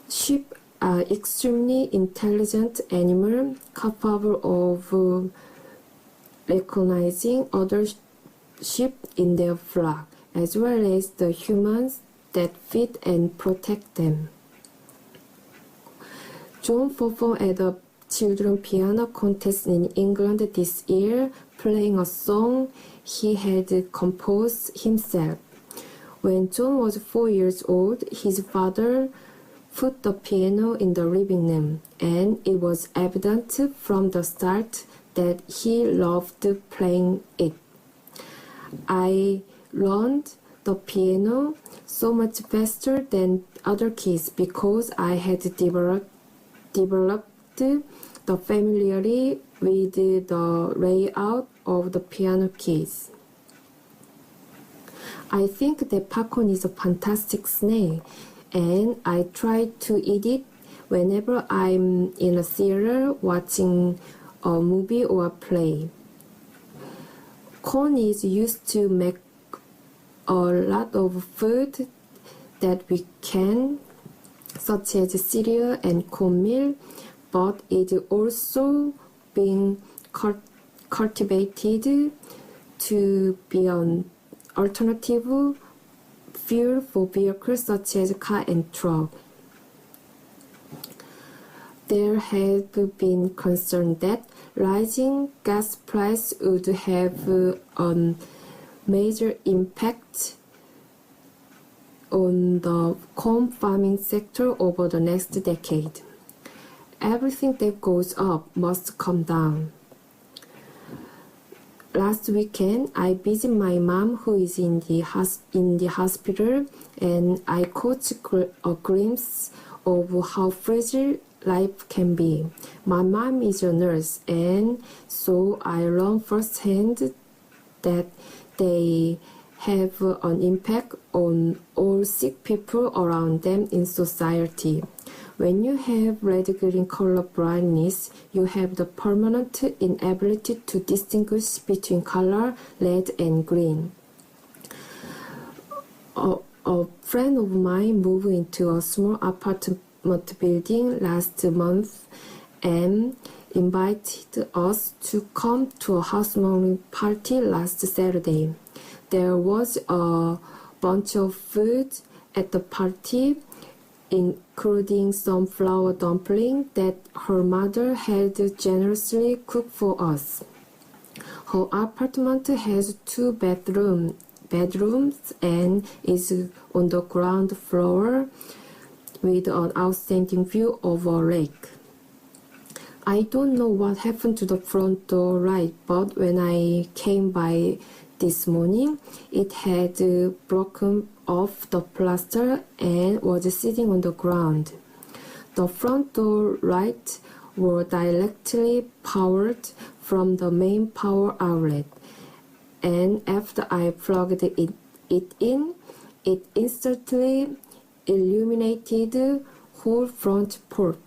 Speaker 1: sheep are extremely intelligent animals capable of recognizing other sheep in their flock, as well as the humans that feed and protect them. John performed at a children's piano contest in England this year, playing a song he had composed himself. When John was 4 years old, his father put the piano in the living room, and it was evident from the start that he loved playing it. I learned the piano so much faster than other kids because I had developed the familiarity with the layout of the piano keys. I think that popcorn is a fantastic snack, and I try to eat it whenever I'm in a theater watching a movie or a play. Corn is used to make a lot of food that we can, such as cereal and cornmeal, but it is also being cultivated to be an alternative fuel for vehicles such as car and truck. There has been concern that rising gas price would have a major impact on the corn farming sector over the next decade. Everything that goes up must come down. Last weekend, I visited my mom, who is in the hospital, and I caught a glimpse of how fragile life can be. My mom is a nurse, and so I learned firsthand that they have an impact on all sick people around them in society. When you have red-green color blindness, you have the permanent inability to distinguish between color red and green. A friend of mine moved into a small apartment building last month and invited us to come to a housewarming party last Saturday. There was a bunch of food at the party, including some flour dumplings that her mother had generously cooked for us. Her apartment has 2 bedrooms and is on the ground floor with an outstanding view of a lake. I don't know what happened to the front door light, but when I came by this morning, it had broken off the plaster and was sitting on the ground. The front door lights were directly powered from the main power outlet, and after I plugged it in, it instantly illuminated the whole front porch.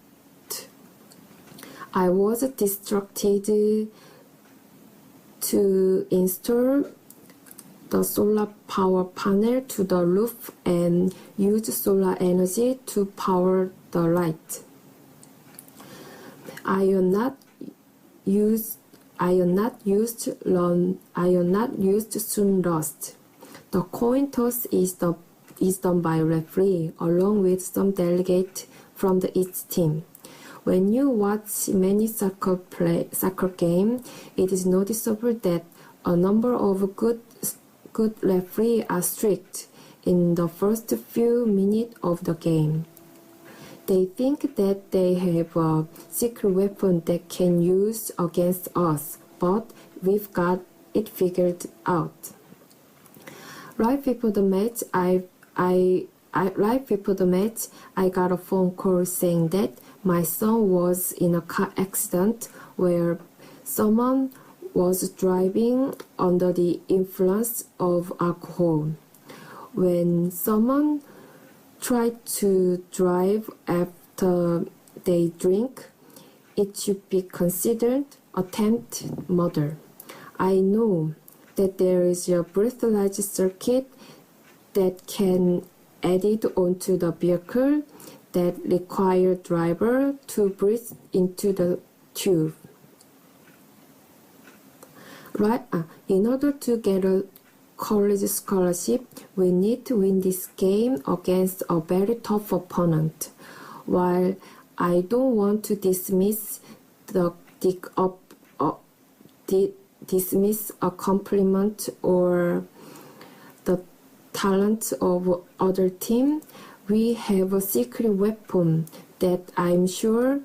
Speaker 1: I was distracted to install the solar power panel to the roof and use solar energy to power the light. I am not used soon rust. The coin toss is done by referee along with some delegates from each team. When you watch many soccer game, it is noticeable that a number of good referees are strict in the first few minutes of the game. They think that they have a secret weapon that can use against us, but we've got it figured out. Right before the match, I got a phone call saying that my son was in a car accident where someone was driving under the influence of alcohol. When someone tried to drive after they drink, it should be considered attempted murder. I know that there is a breathalyzer circuit that can added onto the vehicle that require driver to breathe into the tube. In order to get a college scholarship, we need to win this game against a very tough opponent. While I don't want to dismiss a compliment or the talent of other team, we have a secret weapon that I'm sure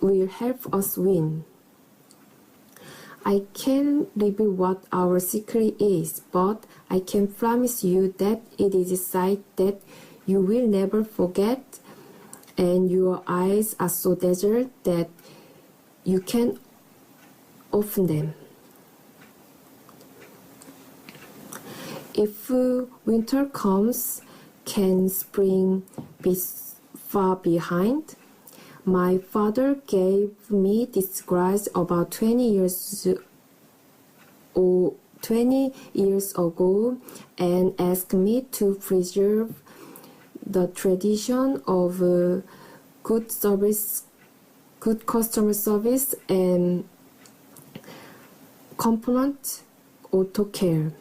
Speaker 1: will help us win. I can't reveal what our secret is, but I can promise you that it is a sight that you will never forget, and your eyes are so desert that you can't open them. If winter comes, can spring be far behind? My father gave me this advice about 20 years ago and asked me to preserve the tradition of good customer service and component auto care.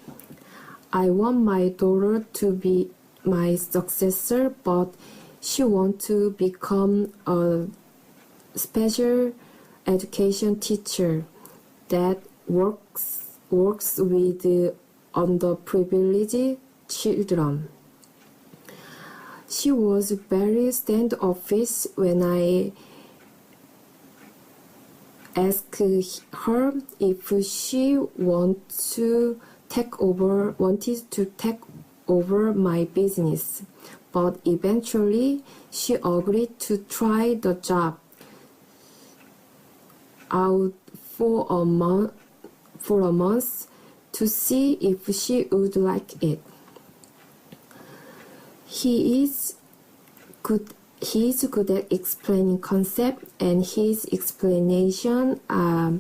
Speaker 1: I want my daughter to be my successor, but she wants to become a special education teacher that works with underprivileged children. She was very standoffish when I asked her if she wanted to take over my business, but eventually she agreed to try the job out for a month to see if she would like it. He is good at explaining concepts, and his explanations are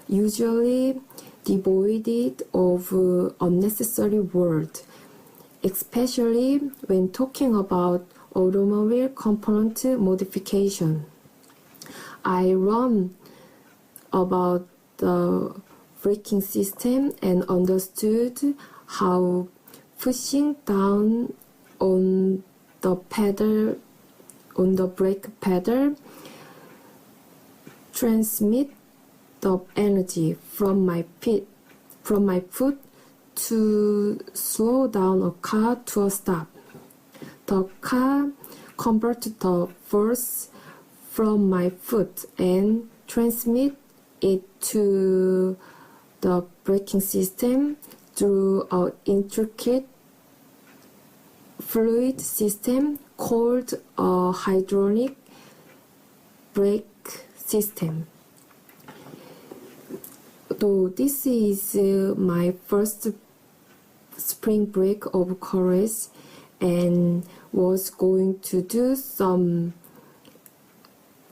Speaker 1: usually devoid of unnecessary words, especially when talking about automobile component modification. I learned about the braking system and understood how pushing down on the brake pedal transmit the energy from my foot to slow down a car to a stop. The car converts the force from my foot and transmit it to the braking system through an intricate fluid system called a hydraulic brake system. Though this is my first spring break of college and was going to do some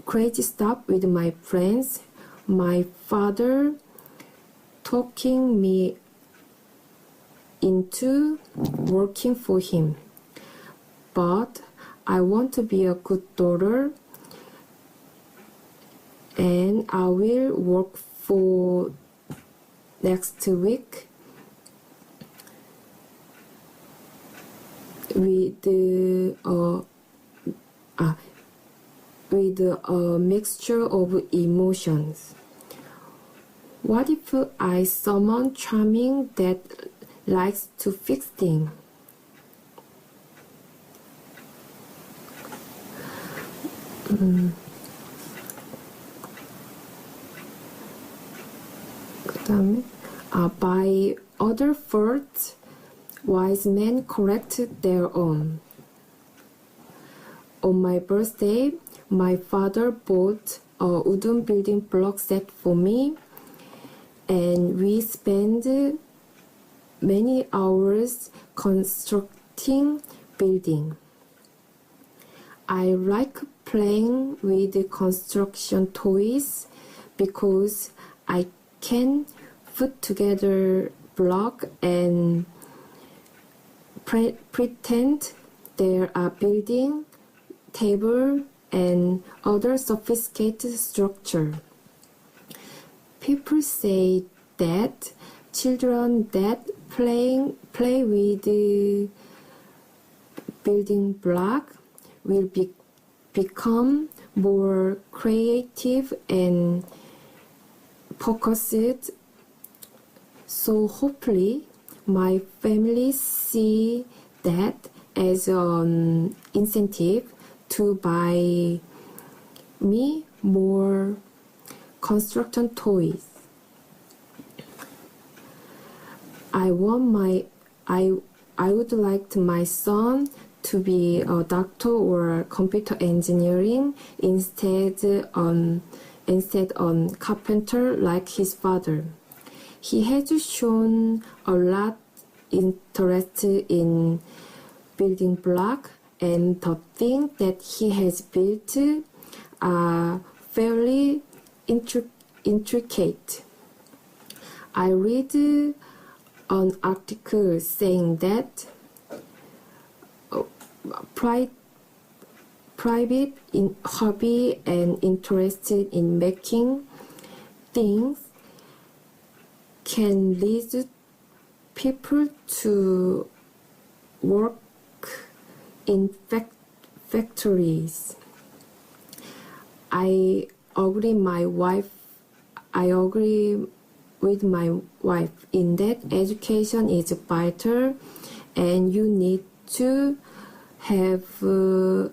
Speaker 1: crazy stuff with my friends, my father talking me into working for him. But I want to be a good daughter, and I will work for next week with with a mixture of emotions. What if I someone charming that likes to fix things? 그다음에 by other faults, wise men correct their own. On my birthday, my father bought a wooden building block set for me, and we spent many hours constructing building. I like playing with construction toys because I can put together block and pretend there are building, table, and other sophisticated structure. People say that children that play with building block will become more creative and focused. So hopefully my family see that as an incentive to buy me more construction toys. I would like my son to be a doctor or computer engineering instead on carpenter like his father. He has shown a lot interest in building block, and the things that he has built are fairly intricate. I read an article saying that private hobby and interested in making things can lead people to work in factories. I agree with my wife in that education is vital, and you need to have a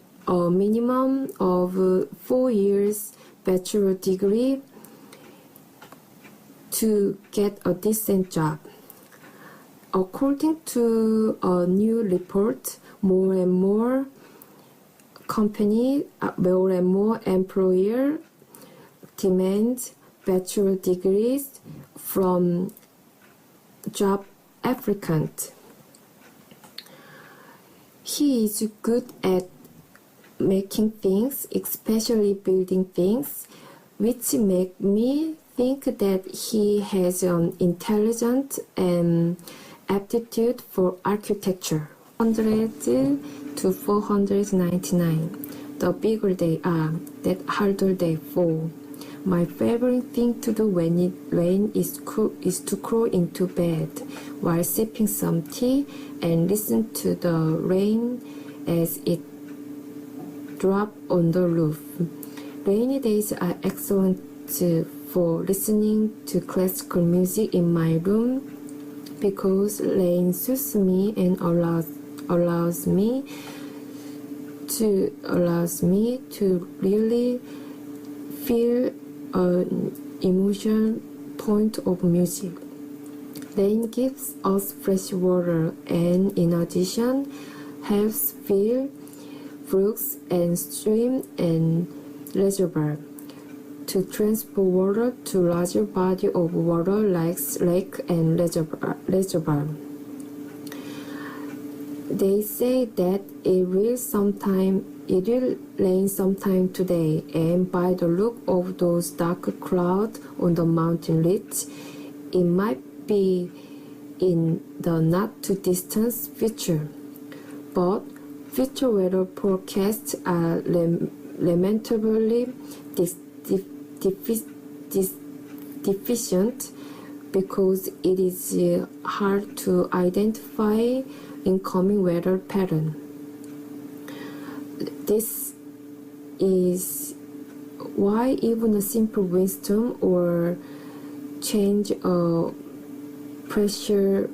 Speaker 1: minimum of 4 years bachelor degree to get a decent job. According to a new report, more and more employer demand bachelor degrees from job applicant. He is good at making things, especially building things, which make me think that he has an intelligent and aptitude for architecture. 100 to 499. The bigger they are, that harder they fall. My favorite thing to do when it rains is to crawl into bed while sipping some tea and listen to the rain as it drops on the roof. Rainy days are excellent for listening to classical music in my room because rain soothes me and allows me to really feel an emotional point of music. Rain gives us fresh water and in addition helps fill brooks and stream and reservoir to transport water to larger body of water like lake and reservoir. They say that it will rain sometime today, and by the look of those dark clouds on the mountain ridge, it might be in the not too distant future. But future weather forecasts are lamentably deficient because it is hard to identify incoming weather pattern. This is Why even a simple windstorm or change a pressure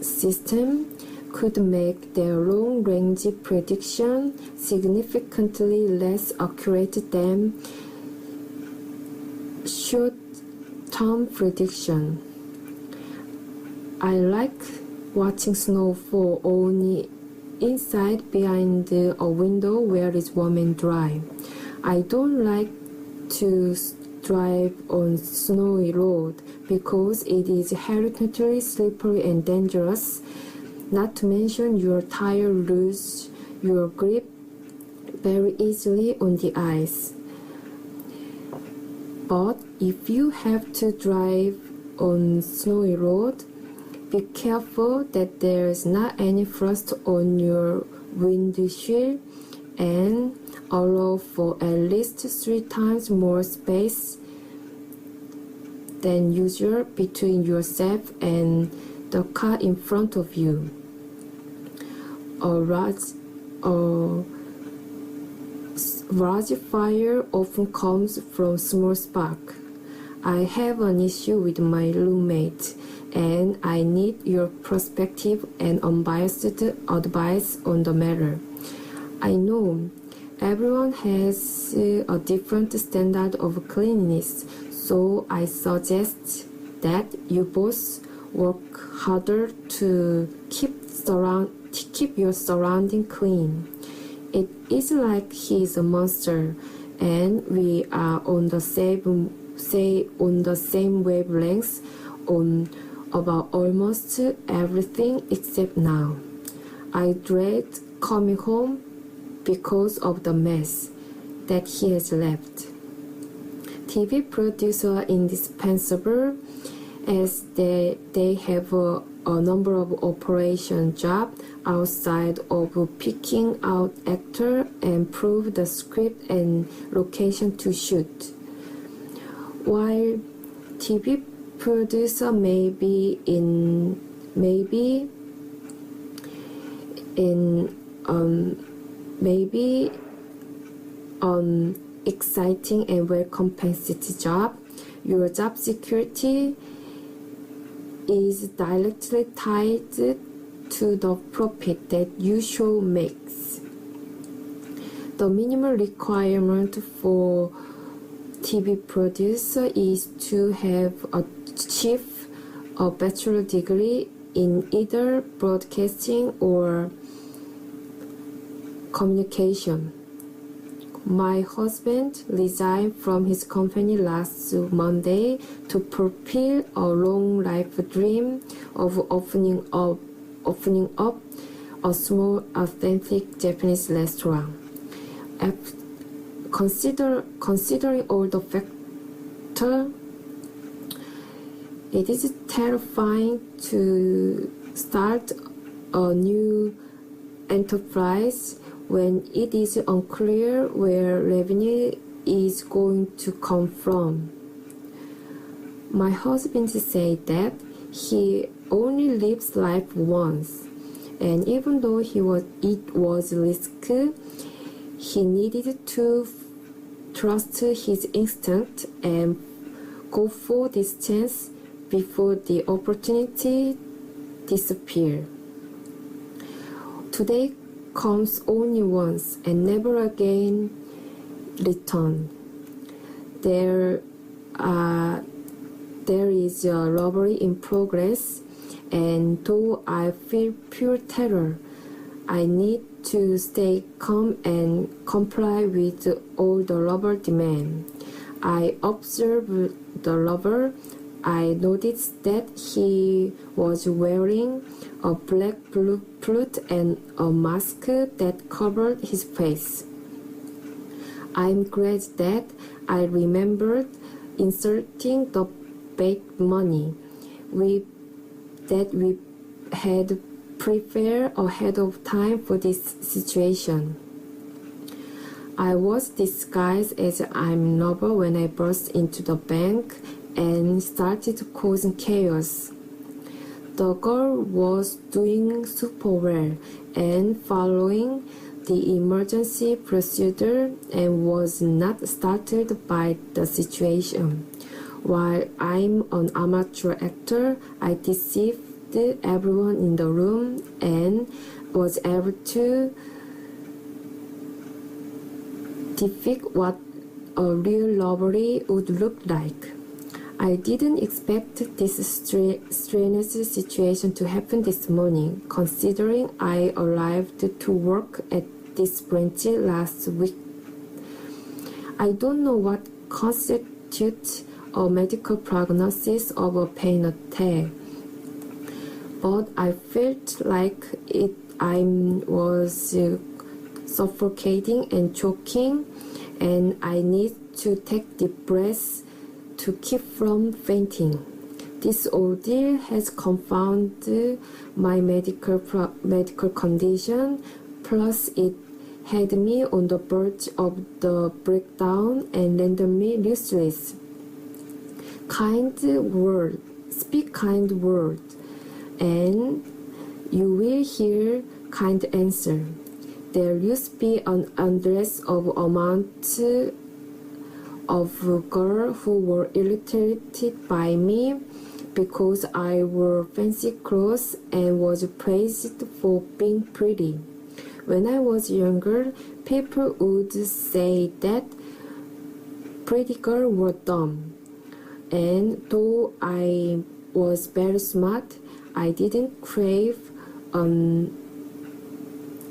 Speaker 1: system could make their long-range prediction significantly less accurate than short-term prediction. I like watching snow fall only inside behind a window where it's warm and dry. I don't like to drive on snowy road because it is inherently slippery and dangerous. Not to mention your tire lose your grip very easily on the ice. But if you have to drive on snowy road, be careful that there is not any frost on your windshield and allow for at least 3 times more space than usual between yourself and the car in front of you. A large fire often comes from small spark. I have an issue with my roommate, and I need your perspective and unbiased advice on the matter. I know everyone has a different standard of cleanliness, so I suggest that you both work harder to keep your surrounding clean. It is like he is a monster, and we are on the same wavelength on about almost everything except now. I dread coming home because of the mess that he has left. TV producers are indispensable as they have a number of operation jobs outside of picking out actor and prove the script and location to shoot. While TV producer may be exciting and well compensated job, your job security is directly tied to the profit that your show makes. The minimum requirement for TV producer is to have achieved a bachelor degree in either broadcasting or communication. My husband resigned from his company last Monday to fulfill a long life dream of opening up a small authentic Japanese restaurant. Considering all the factors, it is terrifying to start a new enterprise when it is unclear where revenue is going to come from. My husband said that he only lives life once, and even though it was risky, he needed to trust his instinct and go for this chance before the opportunity disappears. Today comes only once and never again return. There is a robbery in progress, and though I feel pure terror, I need to stay calm and comply with all the robber demand. I observed the robber. I noticed that he was wearing a black flute and a mask that covered his face. I'm glad that I remembered inserting the baked money that we had prepared ahead of time for this situation. I was disguised as I'm robber when I burst into the bank and started causing chaos. The girl was doing super well and following the emergency procedure and was not startled by the situation. While I'm an amateur actor, I deceived everyone in the room and was able to depict what a real robbery would look like. I didn't expect this strange situation to happen this morning, considering I arrived to work at this branch last week. I don't know what constitutes a medical prognosis of a panic attack, but I felt like I was suffocating and choking, and I need to take deep breaths to keep from fainting. This ordeal has confounded my medical condition, plus it had me on the verge of the breakdown and rendered me useless. Speak kind word, and you will hear kind answer. There used to be an endless amount of girls who were irritated by me because I wore fancy clothes and was praised for being pretty. When I was younger, people would say that pretty girls were dumb. And though I was very smart, I didn't crave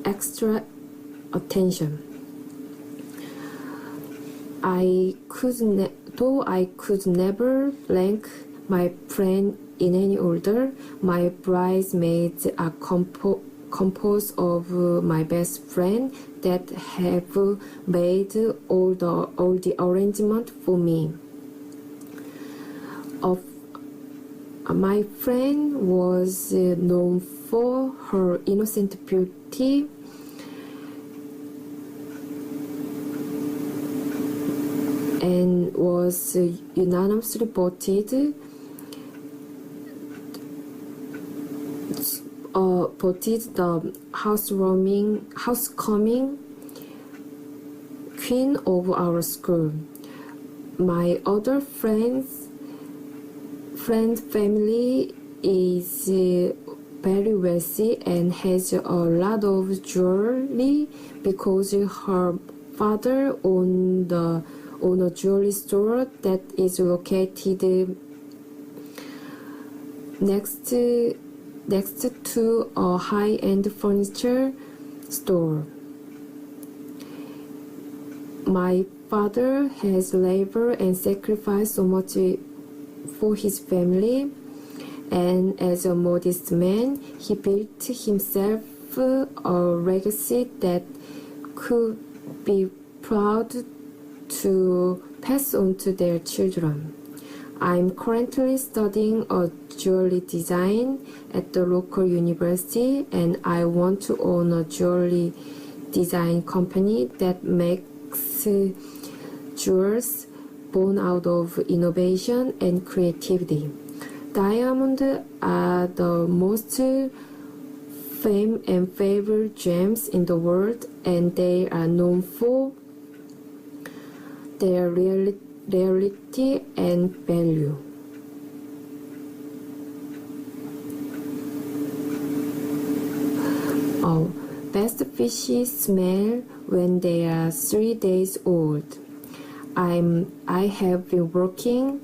Speaker 1: extra attention. Though I could never rank my friend in any order, my bridesmaids are composed of my best friend that have made all the arrangement for me. My friend was known for her innocent beauty and was unanimously voted the housecoming queen of our school. My other friend family is very wealthy and has a lot of jewelry because her father owned a jewelry store that is located next to a high-end furniture store. My father has labored and sacrificed so much for his family, and as a modest man, he built himself a legacy that could be proud to pass on to their children. I'm currently studying a jewelry design at the local university, and I want to own a jewelry design company that makes jewels born out of innovation and creativity. Diamonds are the most famed and favored gems in the world, and they are known for their rarity and value. Best fishes smell when they are 3 days old. I have been working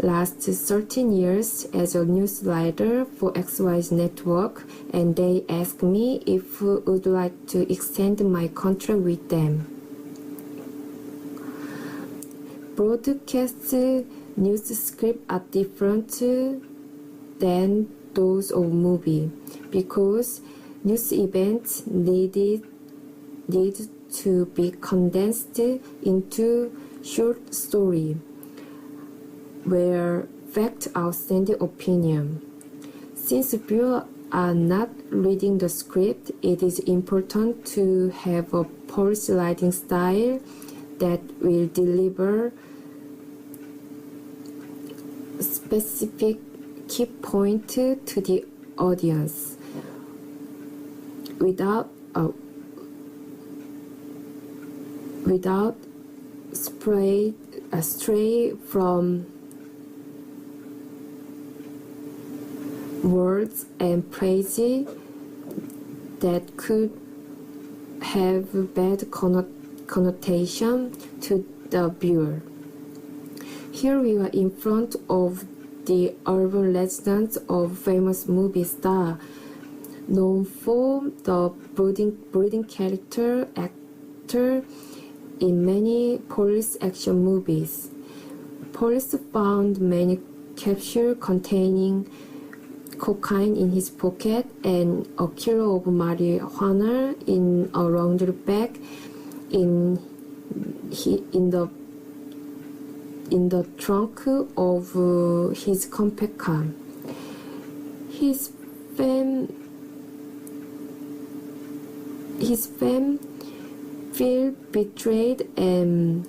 Speaker 1: last 13 years as a news writer for XYZ Network, and they asked me if I would like to extend my contract with them. Broadcast news scripts are different than those of movie because news events need to be condensed into short story where facts outstand opinion. Since viewers are not reading the script, it is important to have a polished writing style that will deliver specific key point to the audience without stray from words and praise that could have bad connotation to the viewer. Here we are in front of the urban residence of famous movie star, known for the brooding character actor in many police action movies. Police found many capsules containing cocaine in his pocket and a kilo of marijuana in a laundry bag in the trunk of his compact car. His fame feel betrayed and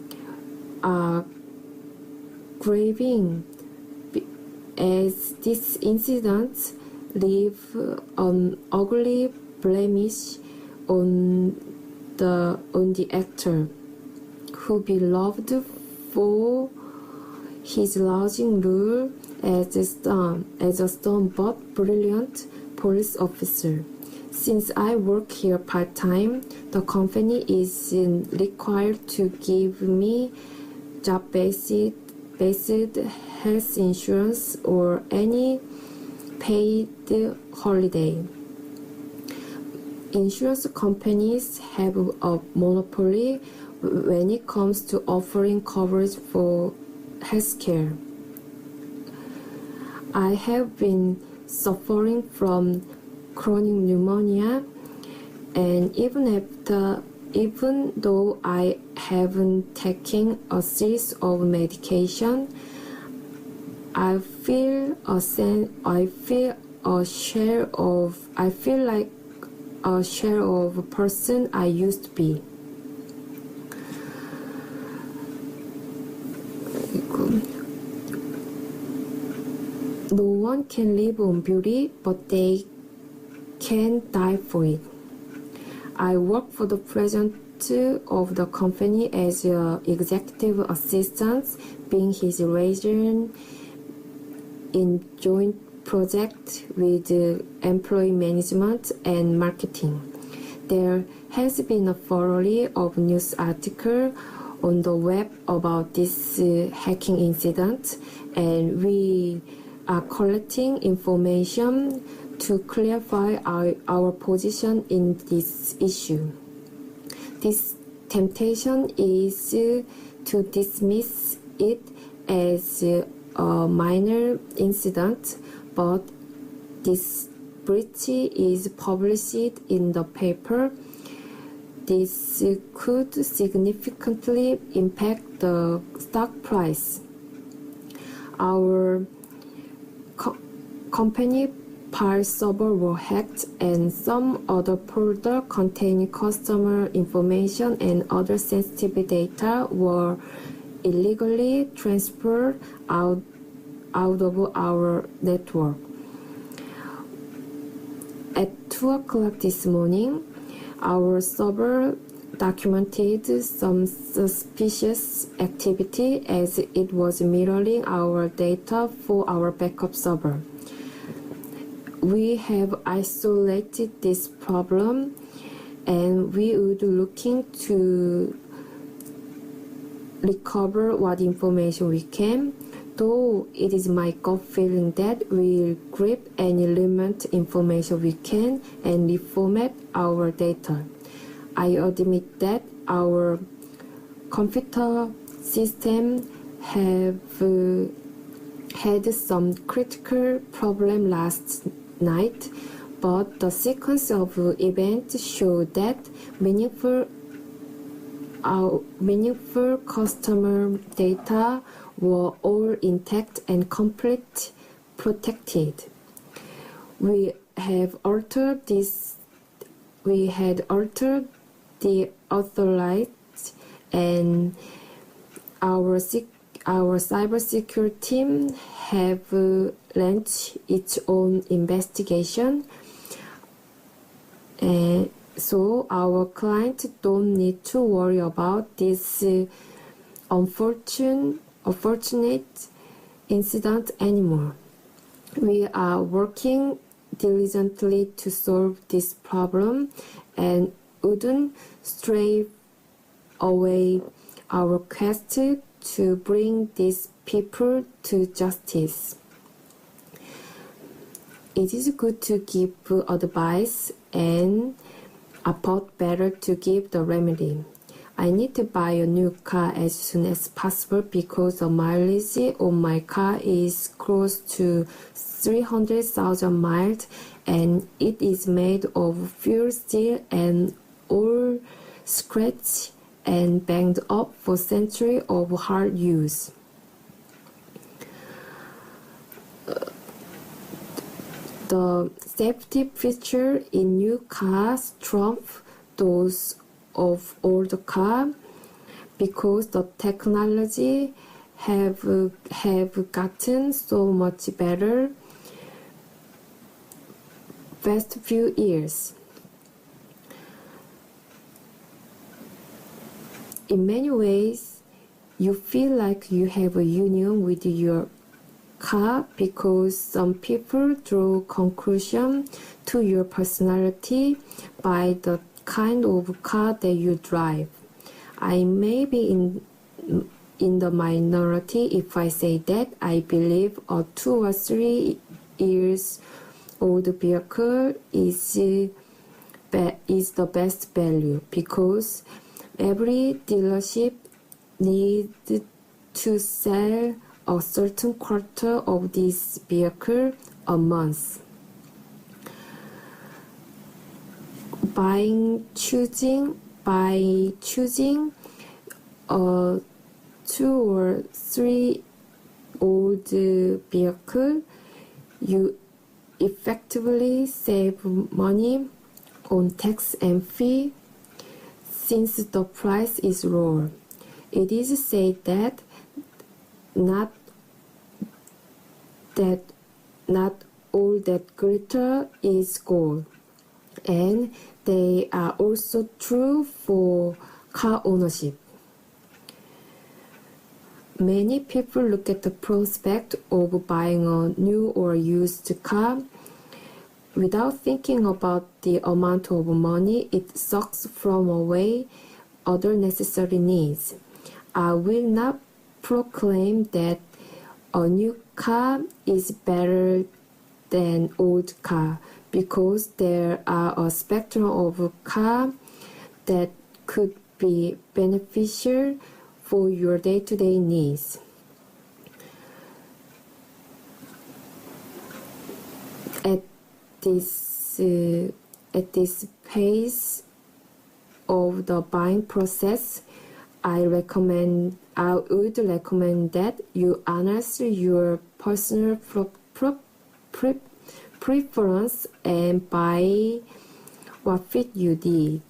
Speaker 1: grieving as this incident leave an ugly blemish on the actor, who beloved for his lodging rule as a stern but brilliant police officer. Since I work here part-time, the company is required to give me job-based health insurance or any paid holiday. Insurance companies have a monopoly when it comes to offering coverage for healthcare. I have been suffering from chronic pneumonia, and even though I haven't taken a series of medication, I feel like a share of a person I used to be. No one can live on beauty, but they can die for it. I work for the president of the company as an executive assistant, being his liaison in joint project with employee management and marketing. There has been a flurry of news articles on the web about this hacking incident, and we are collecting information to clarify our position in this issue. This temptation is to dismiss it as a minor incident, but this breach is published in the paper. This could significantly impact the stock price. Our company file server were hacked, and some other products containing customer information and other sensitive data were illegally transferred out of our network. At 2 o'clock this morning, our server documented some suspicious activity as it was mirroring our data for our backup server. We have isolated this problem, and we would looking to recover what information we can, though it is my gut feeling that we'll grab any relevant information we can and reformat our data. I admit that our computer system have had some critical problem last night, but the sequence of events showed that meaningful customer data were all intact and completely protected. We had altered the authorities, and our cybersecurity team have launched its own investigation. And So our client don't need to worry about this unfortunate incident anymore. We are working diligently to solve this problem and wouldn't stray away our quest to bring these people to justice. It is good to give advice and but better to give the remedy. I need to buy a new car as soon as possible because the mileage on my car is close to 300,000 miles and it is made of pure steel and all scratched and banged up for centuries of hard use. The safety feature in new cars trump those of old cars because the technology have gotten so much better past few years. In many ways, you feel like you have a union with your car because some people draw conclusion to your personality by the kind of car that you drive. I may be in the minority if I say that I believe a 2 or 3 years old vehicle is the best value because every dealership needs to sell a certain quarter of this vehicle a month. By choosing a 2 or 3 old vehicle, you effectively save money on tax and fee since the price is lower. It is said that not all that glitter is gold, and they are also true for car ownership. Many people look at the prospect of buying a new or used car without thinking about the amount of money it sucks from away other necessary needs. I will not proclaim that a new car is better than old car because there are a spectrum of cars that could be beneficial for your day-to-day needs. At this pace of the buying process, I would recommend that you analyze your personal preference and buy what fit you need.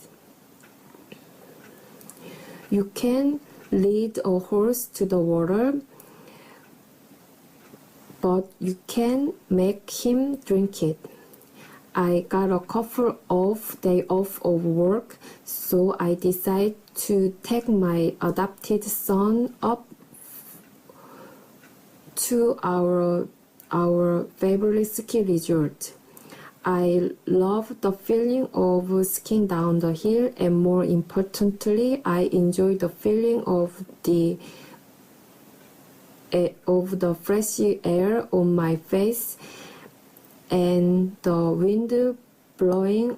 Speaker 1: You can lead a horse to the water, but you can make him drink it. I got a couple of days off of work, so I decided to take my adopted son up to our favorite ski resort. I love the feeling of skiing down the hill, and more importantly, I enjoy the feeling of the fresh air on my face and the wind blowing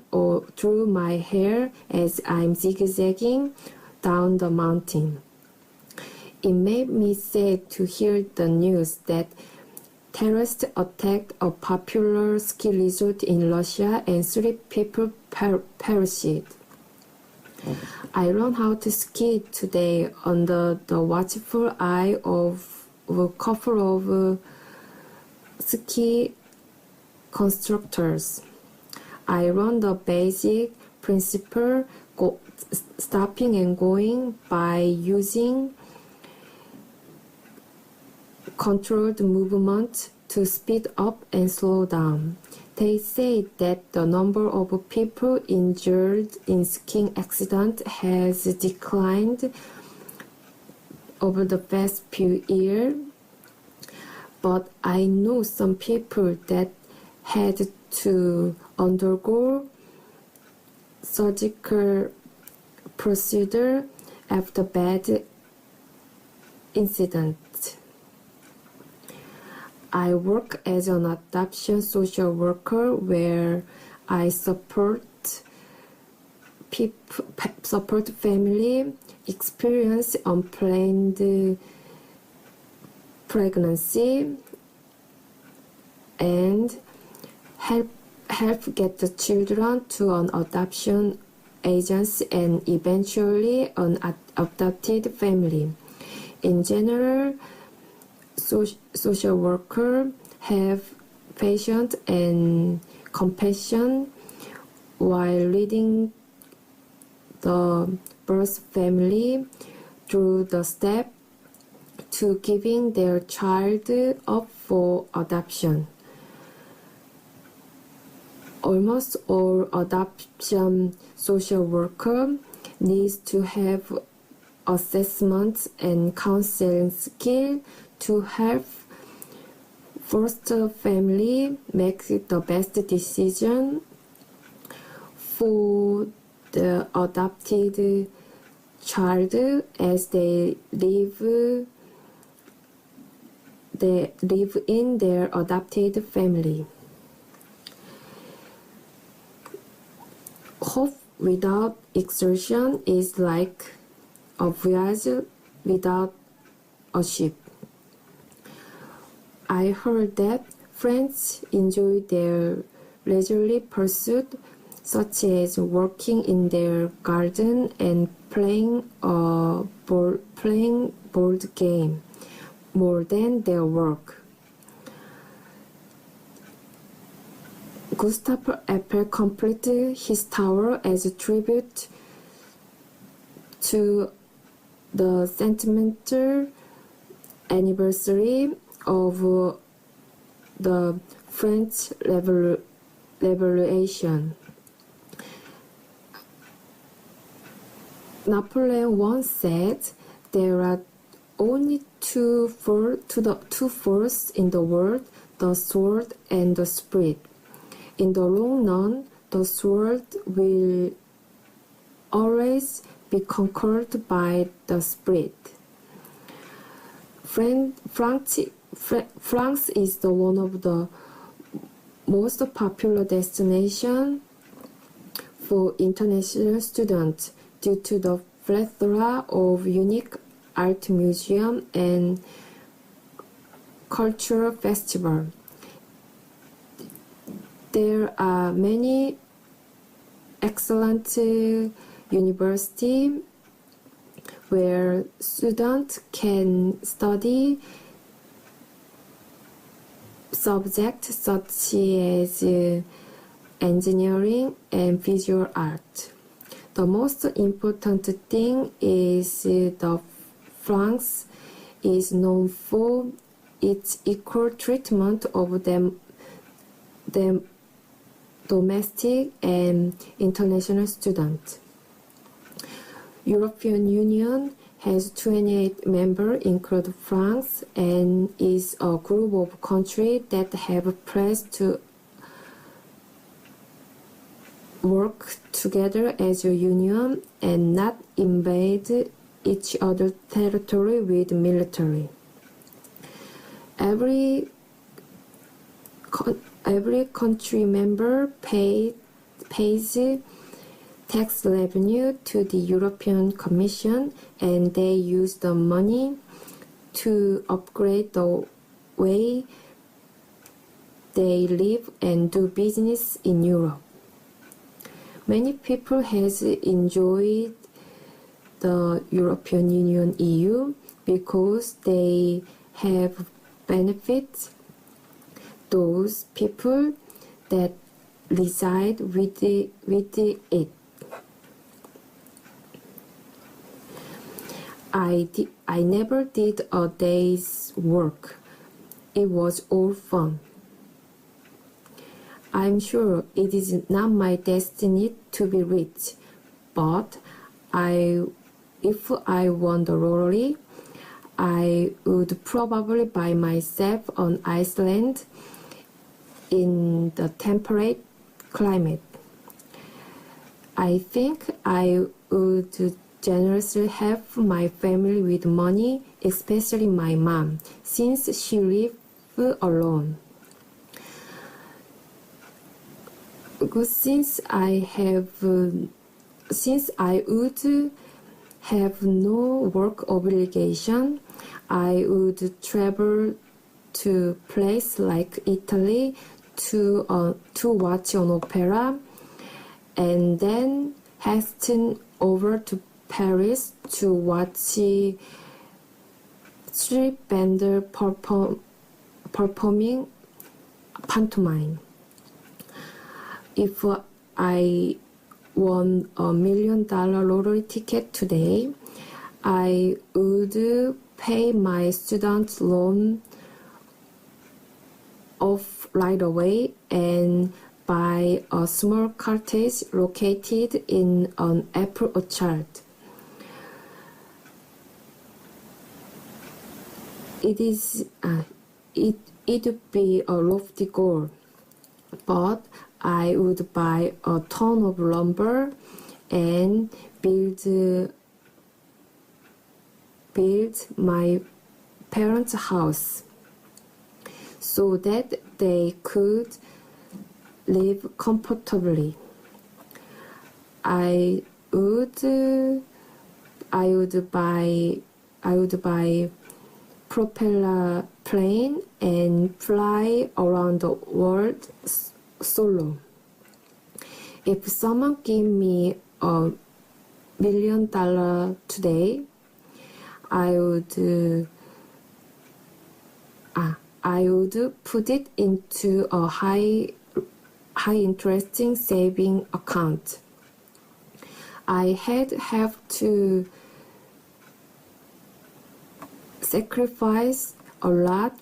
Speaker 1: through my hair as I'm zigzagging down the mountain. It made me sad to hear the news that terrorists attacked a popular ski resort in Russia and 3 people perished. I learned how to ski today under the watchful eye of a couple of ski constructors. I learned the basic principle, stopping and going by using controlled movement to speed up and slow down. They say that the number of people injured in skiing accidents has declined over the past few years, but I know some people that had to undergo surgical procedure after bad incident. I work as an adoption social worker where I support family experience unplanned pregnancy and help get the children to an adoption agency and eventually an adopted family. In general, social workers have patience and compassion while leading the birth family through the step to giving their child up for adoption. Almost all adoption social worker needs to have assessment and counseling skill to help foster family make the best decision for the adopted child as they live in their adopted family. Hope without exertion is like a voyage without a ship. I heard that French enjoy their leisurely pursuit, such as working in their garden and playing board game, more than their work. Gustave Eiffel completed his tower as a tribute to the sentimental anniversary of the French Revolution. Napoleon once said, "There are only two forces in the world, the sword and the spirit. In the long run, the sword will always be conquered by the spirit." France is one of the most popular destinations for international students due to the plethora of unique art museums and cultural festivals. There are many excellent universities where students can study subjects such as engineering and visual art. The most important thing is that France is known for its equal treatment of them domestic and international students. European Union has 28 members, including France, and is a group of countries that have pledged to work together as a union and not invade each other's territory with military. Every country member pays tax revenue to the European Commission, and they use the money to upgrade the way they live and do business in Europe. Many people have enjoyed the European Union EU because they have benefits those people that reside with it. I never did a day's work. It was all fun. I'm sure it is not my destiny to be rich, but if I won the lottery, I would probably buy myself an island in the temperate climate. I think I would generously help my family with money, especially my mom, since she lives alone. Because since I would have no work obligation, I would travel to place like Italy to watch an opera, and then hasten over to Paris to watch street vendor performing pantomime. If I won $1 million lottery ticket today, I would pay my student loan off right away and buy a small cottage located in an apple orchard. It'd be a lofty goal, but I would buy a ton of lumber and build my parents' house so that they could live comfortably. I would buy propeller plane and fly around the world solo. If someone gave me $1 million today, I would put it into a high interesting saving account. I have to sacrifice a lot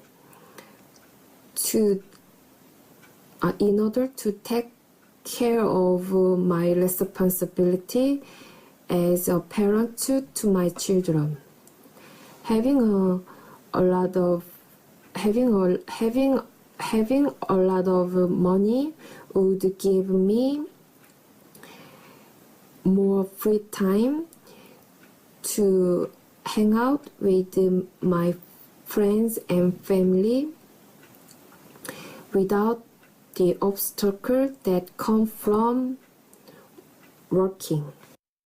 Speaker 1: in order to take care of my responsibility as a parent to my children. Having a lot of money would give me more free time to hang out with my friends and family without the obstacles that come from working.